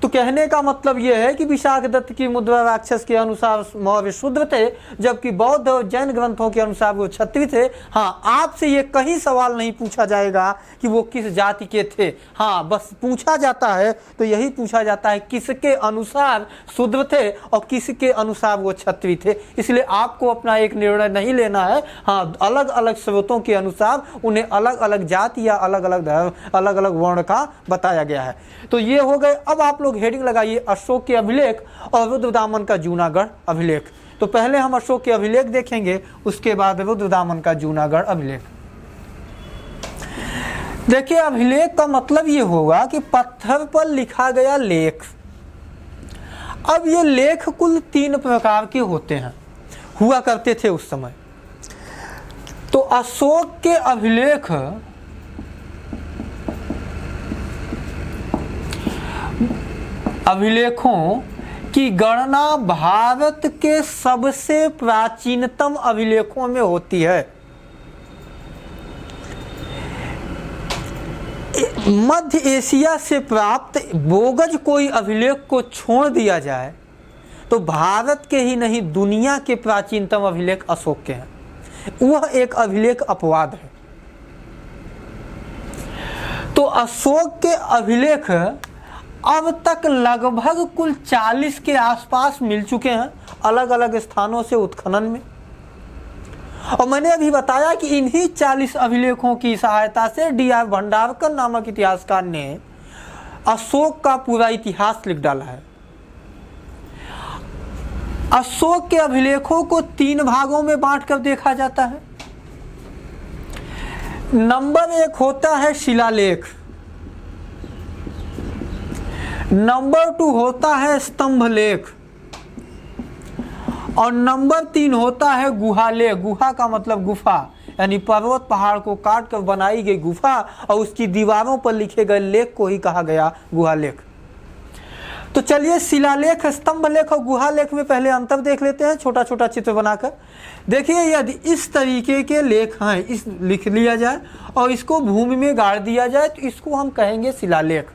Speaker 1: तो कहने का मतलब यह है कि विशाखदत्त की मुद्रा राक्षस के अनुसार मौर्य शूद्र थे, जबकि बौद्ध और जैन ग्रंथों के अनुसार वो क्षत्रिय थे। हाँ, आपसे ये कहीं सवाल नहीं पूछा जाएगा कि वो किस जाति के थे। हाँ, बस पूछा जाता है तो यही पूछा जाता है किसके अनुसार शूद्र थे और किसके अनुसार वो क्षत्रिय थे। इसलिए आपको अपना एक निर्णय नहीं लेना है। हाँ, अलग अलग स्रोतों के अनुसार उन्हें अलग अलग जाति या अलग अलग धर्म, अलग अलग वर्ण का बताया गया है। तो ये हो गए। अब आप लोग हेडिंग लगाइए अशोक के अभिलेख और रुद्रदामन का जूनागढ़ अभिलेख। तो पहले हम अशोक के अभिलेख देखेंगे, उसके बाद रुद्रदामन का जूनागढ़ अभिलेख। देखिए, अभिलेख का मतलब ये होगा कि पत्थर पर लिखा गया लेख। अब ये लेख कुल 3 प्रकार के होते हैं, हुआ करते थे उस समय। तो अशोक के अभिलेखों की गणना भारत के सबसे प्राचीनतम अभिलेखों में होती है। मध्य एशिया से प्राप्त बोगज कोई अभिलेख को छोड़ दिया जाए तो भारत के ही नहीं दुनिया के प्राचीनतम अभिलेख अशोक के हैं। वह एक अभिलेख अपवाद है। तो अशोक के अभिलेख अब तक लगभग कुल 40 के आसपास मिल चुके हैं अलग अलग स्थानों से उत्खनन में। और मैंने अभी बताया कि इन्हीं 40 अभिलेखों की सहायता से D.R. भंडारकर नामक इतिहासकार ने अशोक का पूरा इतिहास लिख डाला है। अशोक के अभिलेखों को 3 भागों में बांटकर देखा जाता है। नंबर 1 होता है शिलालेख, नंबर 2 होता है स्तंभ लेख, और नंबर 3 होता है गुहालेख। गुहा का मतलब गुफा, यानी पर्वत पहाड़ को काट कर बनाई गई गुफा और उसकी दीवारों पर लिखे गए लेख को ही कहा गया गुहालेख। तो चलिए, शिलालेख, स्तंभ लेख और गुहालेख में पहले अंतर देख लेते हैं, छोटा छोटा चित्र बनाकर। देखिए, यदि इस तरीके के लेख हैं, इस लिख लिया जाए और इसको भूमि में गाड़ दिया जाए तो इसको हम कहेंगे शिलालेख।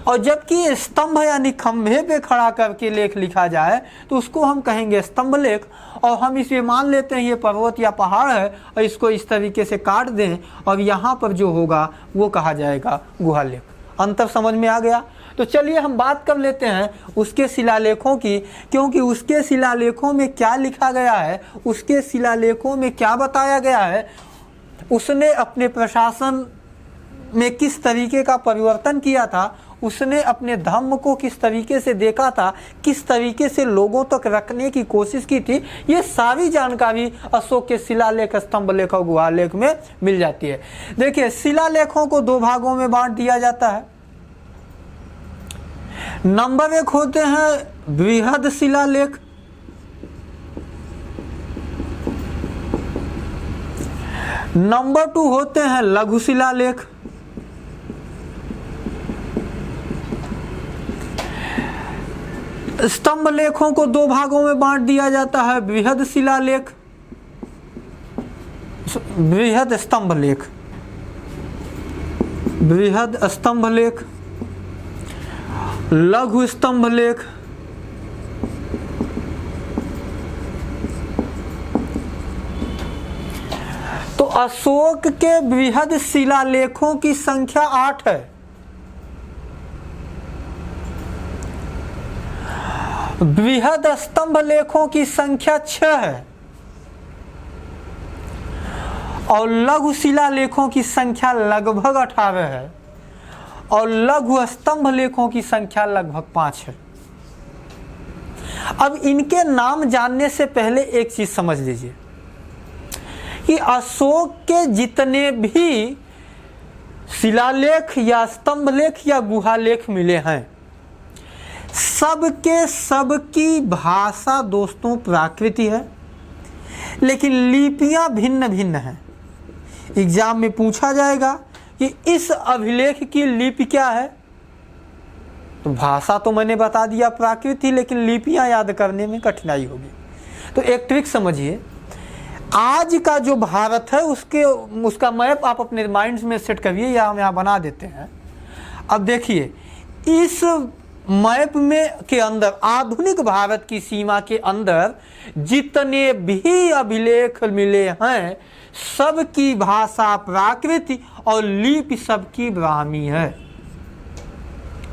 Speaker 1: और जबकि स्तंभ यानी खंभे पे खड़ा करके लेख लिखा जाए तो उसको हम कहेंगे स्तंभ लेख। और हम इसे मान लेते हैं ये पर्वत या पहाड़ है और इसको इस तरीके से काट दें और यहाँ पर जो होगा वो कहा जाएगा गुहालेख। अंतर समझ में आ गया। तो चलिए हम बात कर लेते हैं उसके शिलालेखों की, क्योंकि उसके शिलालेखों में क्या लिखा गया है, उसके शिलालेखों में क्या बताया गया है, उसने अपने प्रशासन में किस तरीके का परिवर्तन किया था, उसने अपने धर्म को किस तरीके से देखा था, किस तरीके से लोगों तक रखने की कोशिश की थी, ये सारी जानकारी अशोक के शिलालेख, स्तंभ लेख और गुहा लेख में मिल जाती है। देखिए शिलालेखों को दो भागों में बांट दिया जाता है। नंबर 1 होते हैं बृहद शिलालेख, नंबर 2 होते हैं लघु शिलालेख। स्तंभ लेखों को दो भागों में बांट दिया जाता है, बृहद शिलालेख, बृहद स्तंभ लेख, बृहद स्तंभ लेख, लघु स्तंभ लेख। तो अशोक के बृहद शिलालेखों की संख्या 8 है। बृहद स्तंभ लेखों की संख्या 6 है और लघु शिलालेखों की संख्या लगभग 18 है और लघु स्तंभ लेखों की संख्या लगभग 5 है। अब इनके नाम जानने से पहले एक चीज समझ लीजिए कि अशोक के जितने भी शिलालेख या स्तंभ लेख या गुहा लेख मिले हैं, सबके सबकी भाषा दोस्तों प्राकृति है, लेकिन लिपियां भिन्न भिन्न हैं। एग्जाम में पूछा जाएगा कि इस अभिलेख की लिपि क्या है, तो भाषा तो मैंने बता दिया प्राकृति, लेकिन लिपियां याद करने में कठिनाई होगी। तो एक ट्रिक समझिए, आज का जो भारत है उसका मैप आप अपने माइंड में सेट करिए या हम यहाँ बना देते हैं। अब देखिए इस मैप में के अंदर आधुनिक भारत की सीमा के अंदर जितने भी अभिलेख मिले हैं, सबकी भाषा प्राकृति और लिपि सबकी ब्राह्मी है।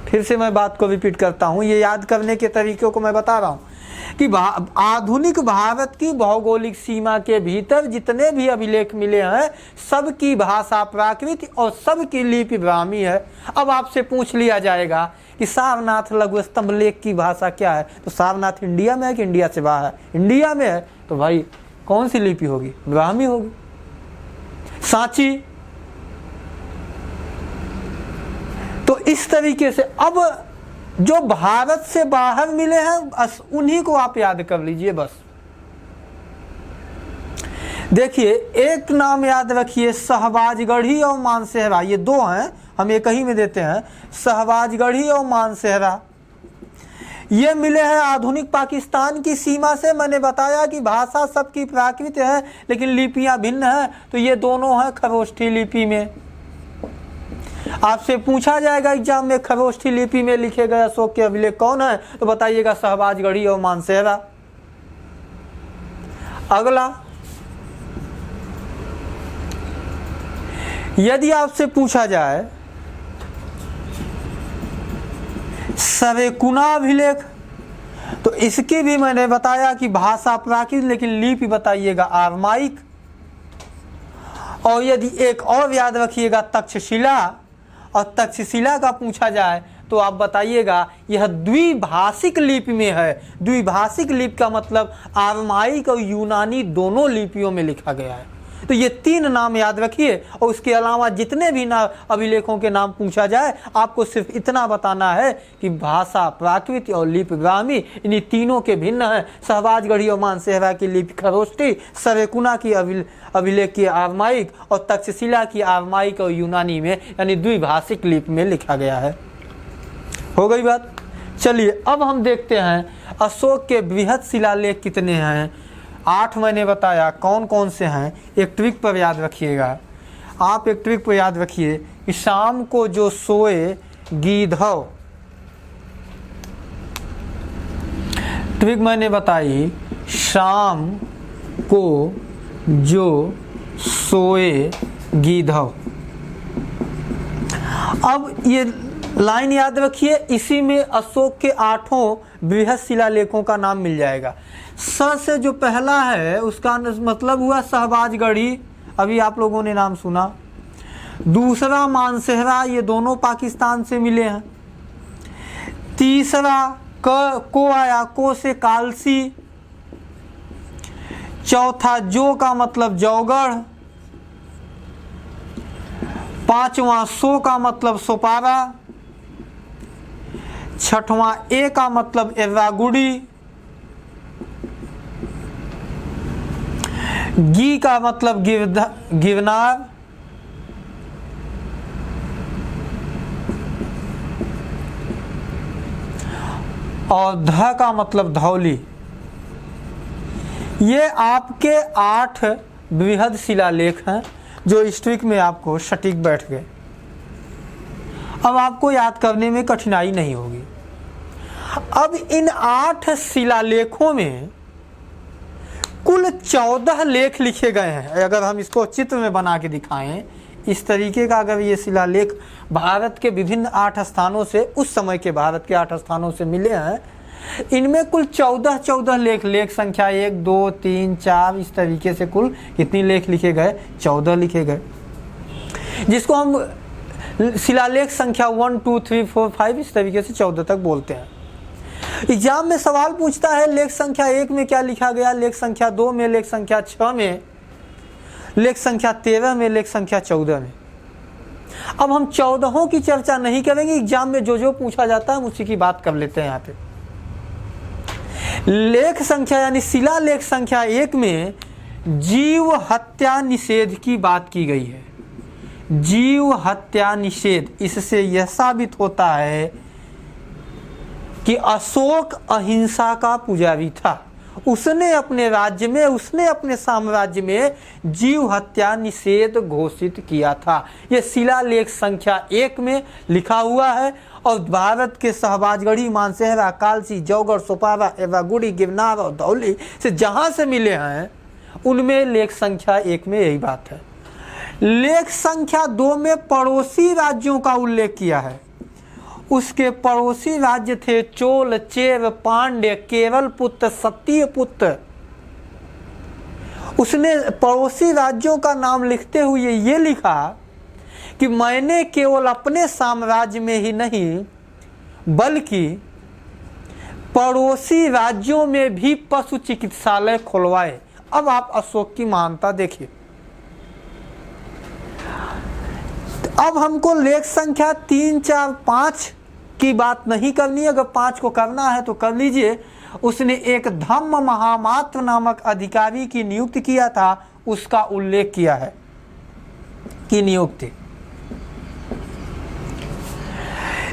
Speaker 1: फिर से मैं बात को रिपीट करता हूं, ये याद करने के तरीकों को मैं बता रहा हूं कि आधुनिक भारत की भौगोलिक सीमा के भीतर जितने भी अभिलेख मिले हैं, सबकी भाषा प्राकृत और सबकी लिपि ब्राह्मी है। अब आपसे पूछ लिया जाएगा कि सारनाथ लघु स्तंभ लेख की भाषा क्या है, तो सारनाथ इंडिया में है कि इंडिया से बाहर है? इंडिया में है, तो भाई कौन सी लिपि होगी? ब्राह्मी होगी। सांची। तो इस तरीके से अब जो भारत से बाहर मिले हैं उन्हीं को आप याद कर लीजिए बस। देखिए एक नाम याद रखिए, शहबाजगढ़ी और मानसेहरा, ये दो हैं, हम एक ही में देते हैं। शहबाजगढ़ी और मानसेहरा ये मिले हैं आधुनिक पाकिस्तान की सीमा से। मैंने बताया कि भाषा सबकी प्राकृत है लेकिन लिपियां भिन्न हैं, तो ये दोनों हैं खरोष्ठी लिपि में। आपसे पूछा जाएगा एग्जाम में खरोष्ठी लिपि में लिखे गए अशोक के अभिलेख कौन है, तो बताइएगा शहबाजगढ़ी और मानसेहरा। अगला, यदि आपसे पूछा जाए सरेकुना अभिलेख, तो इसकी भी मैंने बताया कि भाषा प्राकृत लेकिन लिपि बताइएगा आरमाइक। और यदि एक और याद रखिएगा तक्षशिला, और तक्षशिला का पूछा जाए तो आप बताइएगा यह द्विभाषिक लिपि में है। द्विभाषिक लिपि का मतलब आरमाइक और यूनानी दोनों लिपियों में लिखा गया है। तो ये तीन नाम याद रखिए और उसके अलावा जितने भी अभिलेखों के नाम पूछा जाए आपको सिर्फ इतना बताना है कि भाषा प्राकृत और लिपि ब्राह्मी इन्हीं तीनों के भिन्न हैं। शहबाजगढ़ी और मानसेहरा की लिपि खरोष्ठी, सरेकुना की अभिलेख की आरमाइक और तक्षशिला की आरमाइक और यूनानी में यानी द्विभाषिक लिपि में लिखा गया है। हो गई बात। चलिए अब हम देखते हैं अशोक के बृहद शिलालेख कितने हैं। 8 मैंने बताया कौन कौन से हैं। एक ट्रिक पर याद रखिएगा, आप एक ट्रिक पर याद रखिए कि शाम को जो सोए गीधव, ट्रिक मैंने बताई शाम को जो सोए गीधव। अब ये लाइन याद रखिए, इसी में अशोक के 8 बृहद शिलालेखों का नाम मिल जाएगा। स से जो पहला है उसका मतलब हुआ शहबाजगढ़ी, अभी आप लोगों ने नाम सुना। दूसरा मानसेहरा, ये दोनों पाकिस्तान से मिले हैं। तीसरा को आया, को से कालसी। चौथा जो का मतलब जौगढ़। पांचवा सो का मतलब सोपारा। छठवां ए का मतलब एर्रागुड़ी। गी का मतलब गिरनार। और ध का मतलब धौली। ये आपके 8 बृहद शिलालेख हैं जो स्ट्रिक में आपको सटीक बैठ गए। अब आपको याद करने में कठिनाई नहीं होगी। अब इन 8 शिलालेखों में कुल 14 लेख लिखे गए हैं। अगर हम इसको चित्र में बना के दिखाएं, इस तरीके का अगर ये शिलालेख भारत के विभिन्न 8 स्थानों से, उस समय के भारत के 8 स्थानों से मिले हैं, इनमें कुल 14 लेख संख्या 1 2 3 4 इस तरीके से कुल कितनी लेख लिखे गए? 14 लिखे गए, जिसको हम शिलालेख संख्या 1 2 3 4 5 इस तरीके से 14 तक बोलते हैं। एग्जाम में सवाल पूछता है लेख संख्या 1 में क्या लिखा गया, लेख संख्या 2 में, लेख संख्या 6 में, लेख संख्या 13 में, लेख संख्या 14 में। अब हम 14 की चर्चा नहीं करेंगे, एग्जाम में जो पूछा जाता है उसी की बात कर लेते हैं। यहाँ पे लेख संख्या यानी शिलालेख संख्या 1 में जीव हत्या निषेध की बात की गई है। जीव हत्या निषेध, इससे यह साबित होता है कि अशोक अहिंसा का पुजारी था। उसने अपने राज्य में, उसने अपने साम्राज्य में जीव हत्या निषेध घोषित किया था। यह शिलालेख संख्या 1 में लिखा हुआ है। और भारत के शहबाजगढ़ी, मानसेहरा, कालसी, जौगढ़, सोपारा, एर्रागुड़ी, गिरनार और धौली से जहां से मिले हैं उनमें लेख संख्या 1 में यही बात है। लेख संख्या 2 में पड़ोसी राज्यों का उल्लेख किया है। उसके पड़ोसी राज्य थे चोल, चेर, पांड्य, केवल पुत्र, सत्य पुत्र। उसने पड़ोसी राज्यों का नाम लिखते हुए ये लिखा कि मैंने केवल अपने साम्राज्य में ही नहीं बल्कि पड़ोसी राज्यों में भी पशु चिकित्सालय खुलवाए। अब आप अशोक की महानता देखिए। अब हमको लेख संख्या 3 4 5 की बात नहीं करनी है। अगर 5 को करना है तो कर लीजिए। उसने एक धम्म महामात्र नामक अधिकारी की नियुक्ति किया था, उसका उल्लेख किया है की नियुक्ति।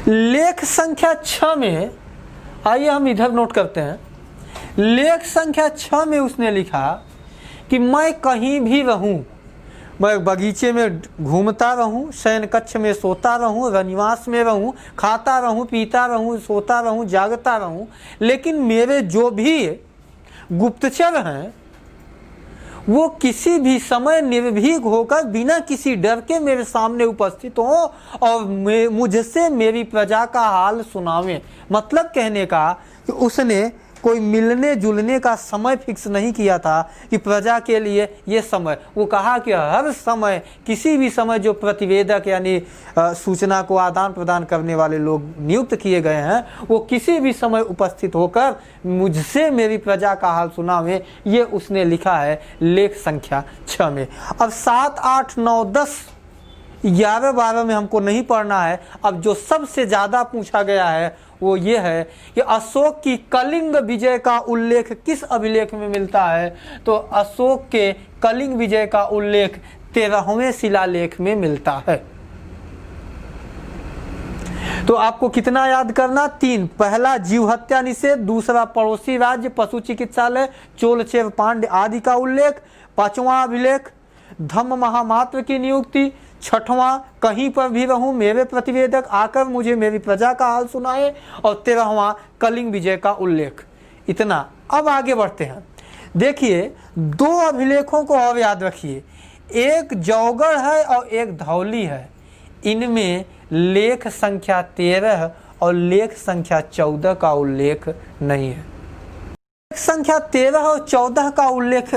Speaker 1: लेख संख्या 6 में, आइए हम इधर नोट करते हैं। लेख संख्या 6 में उसने लिखा कि मैं कहीं भी रहूं, मैं बगीचे में घूमता रहूं, शयन कक्ष में सोता रहूं, रनिवास में रहूं, खाता रहूं, पीता रहूं, सोता रहूं, जागता रहूं, लेकिन मेरे जो भी गुप्तचर हैं वो किसी भी समय निर्भीक होकर बिना किसी डर के मेरे सामने उपस्थित हो और मुझसे मेरी प्रजा का हाल सुनावें। मतलब कहने का कि उसने कोई मिलने जुलने का समय फिक्स नहीं किया था कि प्रजा के लिए ये समय, वो कहा कि हर समय, किसी भी समय जो प्रतिवेदक यानी सूचना को आदान प्रदान करने वाले लोग नियुक्त किए गए हैं वो किसी भी समय उपस्थित होकर मुझसे मेरी प्रजा का हाल सुनावें। ये उसने लिखा है लेख संख्या 6 में। अब 7 8 9 10 11 12 में हमको नहीं पढ़ना है। अब जो सबसे ज़्यादा पूछा गया है वो ये है कि अशोक की कलिंग विजय का उल्लेख किस अभिलेख में मिलता है? तो अशोक के कलिंग विजय का उल्लेख 13वें शिलालेख में मिलता है। तो आपको कितना याद करना? 3। पहला जीव हत्या निषेध, दूसरा पड़ोसी राज्य, पशु चिकित्सालय, चोल, चेर, पांड्य आदि का उल्लेख, 5वां अभिलेख धम्म महामात्र की नियुक्ति, 6वां कहीं पर भी रहूं मेरे प्रतिवेदक आकर मुझे मेरी प्रजा का हाल सुनाए, और 13वां कलिंग विजय का उल्लेख। इतना। अब आगे बढ़ते हैं। देखिए 2 अभिलेखों को और याद रखिए, एक जौगढ़ है और एक धौली है। इनमें लेख संख्या 13 और लेख संख्या 14 का उल्लेख नहीं है। लेख संख्या 13 और 14 का उल्लेख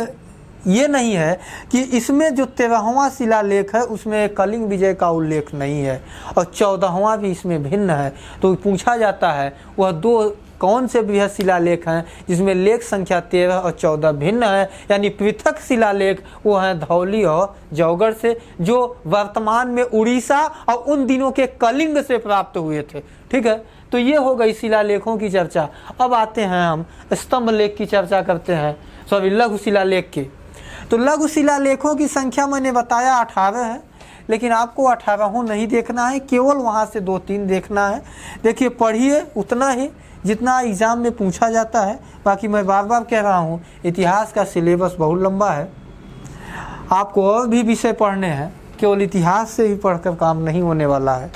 Speaker 1: ये नहीं है कि इसमें जो 13वां शिलालेख है उसमें कलिंग विजय का उल्लेख नहीं है और 14वां भी इसमें भिन्न है। तो पूछा जाता है वह दो कौन से बृहद शिलालेख हैं जिसमें लेख संख्या 13 और 14 भिन्न है, यानी पृथक शिलालेख, वो हैं धौली और जौगढ़ से, जो वर्तमान में उड़ीसा और उन दिनों के कलिंग से प्राप्त हुए थे। ठीक है, तो ये हो गई शिलालेखों की चर्चा। अब आते हैं हम स्तंभ लेख की चर्चा करते हैं, सॉरी लघु शिलालेख की। तो लघु शिलालेखों की संख्या मैंने बताया 18 है, लेकिन आपको 18 नहीं देखना है, केवल वहाँ से 2-3 देखना है। देखिए पढ़िए उतना ही जितना एग्ज़ाम में पूछा जाता है। बाकी मैं बार बार कह रहा हूँ इतिहास का सिलेबस बहुत लंबा है, आपको और भी विषय पढ़ने हैं, केवल इतिहास से ही पढ़कर काम नहीं होने वाला है।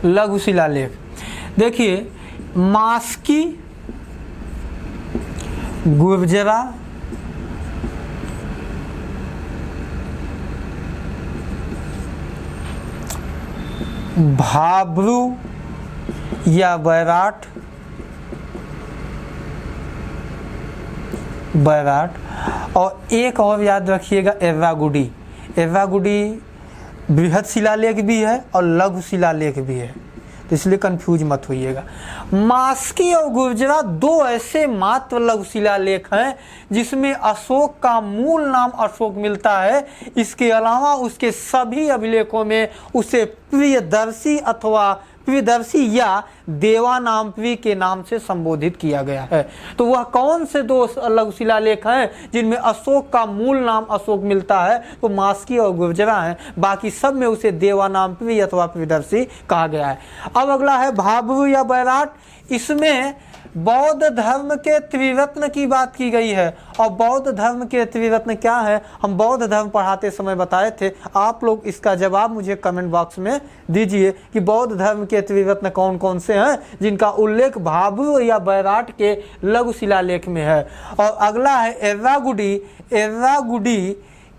Speaker 1: लघु शिलालेख देखिए, मास्की, गुर्जरा, भाब्रू या बैराट और एक और याद रखिएगा एर्रागुडी। एर्रागुडी बृहद शिलालेख भी है और लघु शिलालेख भी है, तो इसलिए कंफ्यूज मत होइएगा। मास्की और गुर्जरा दो ऐसे मात्र लघु शिलालेख हैं जिसमें अशोक का मूल नाम अशोक मिलता है। इसके अलावा उसके सभी अभिलेखों में उसे प्रियदर्शी अथवा प्रियदर्शी या देवानाम्पी के नाम से संबोधित किया गया है। तो वह कौन से दो लघु शिलालेख हैं जिनमें अशोक का मूल नाम अशोक मिलता है? तो मास्की और गुर्जरा हैं, बाकी सब में उसे देवानाम्पी अथवा प्रियदर्शी कहा गया है। अब अगला है भाब्रू या बैराट। इसमें बौद्ध धर्म के त्रिरत्न की बात की गई है, और बौद्ध धर्म के त्रिरत्न क्या है हम बौद्ध धर्म पढ़ाते समय बताए थे। आप लोग इसका जवाब मुझे कमेंट बॉक्स में दीजिए कि बौद्ध धर्म के त्रिरत्न कौन कौन से हैं जिनका उल्लेख भाब्रू या बैराट के लघु शिलालेख में है। और अगला है एर्रागुडी। एर्रागुडी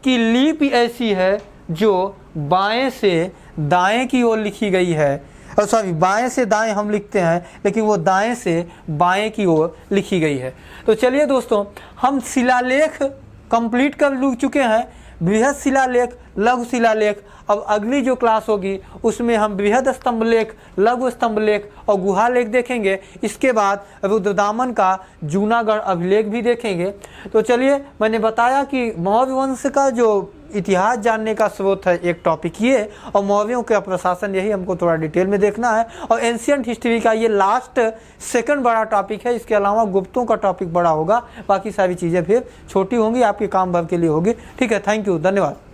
Speaker 1: की लिपि ऐसी है जो बाएं से दाएं की ओर लिखी गई है, और सॉरी बाएं से दाएं हम लिखते हैं, लेकिन वो दाएं से बाएं की ओर लिखी गई है। तो चलिए दोस्तों, हम शिलालेख कंप्लीट कर चुके हैं, बृहद शिलालेख, लघु शिलालेख। अब अगली जो क्लास होगी उसमें हम बृहद स्तंभ लेख, लघु स्तंभ लेख और गुहा लेख देखेंगे। इसके बाद रुद्रदामन का जूनागढ़ अभिलेख भी देखेंगे। तो चलिए, मैंने बताया कि मौर्य वंश का जो इतिहास जानने का स्रोत है एक टॉपिक ये, और मौर्यों का प्रशासन, यही हमको थोड़ा डिटेल में देखना है। और एंशिएंट हिस्ट्री का ये लास्ट सेकंड बड़ा टॉपिक है। इसके अलावा गुप्तों का टॉपिक बड़ा होगा, बाकी सारी चीज़ें फिर छोटी होंगी, आपके काम भर के लिए होगी। ठीक है, थैंक यू, धन्यवाद।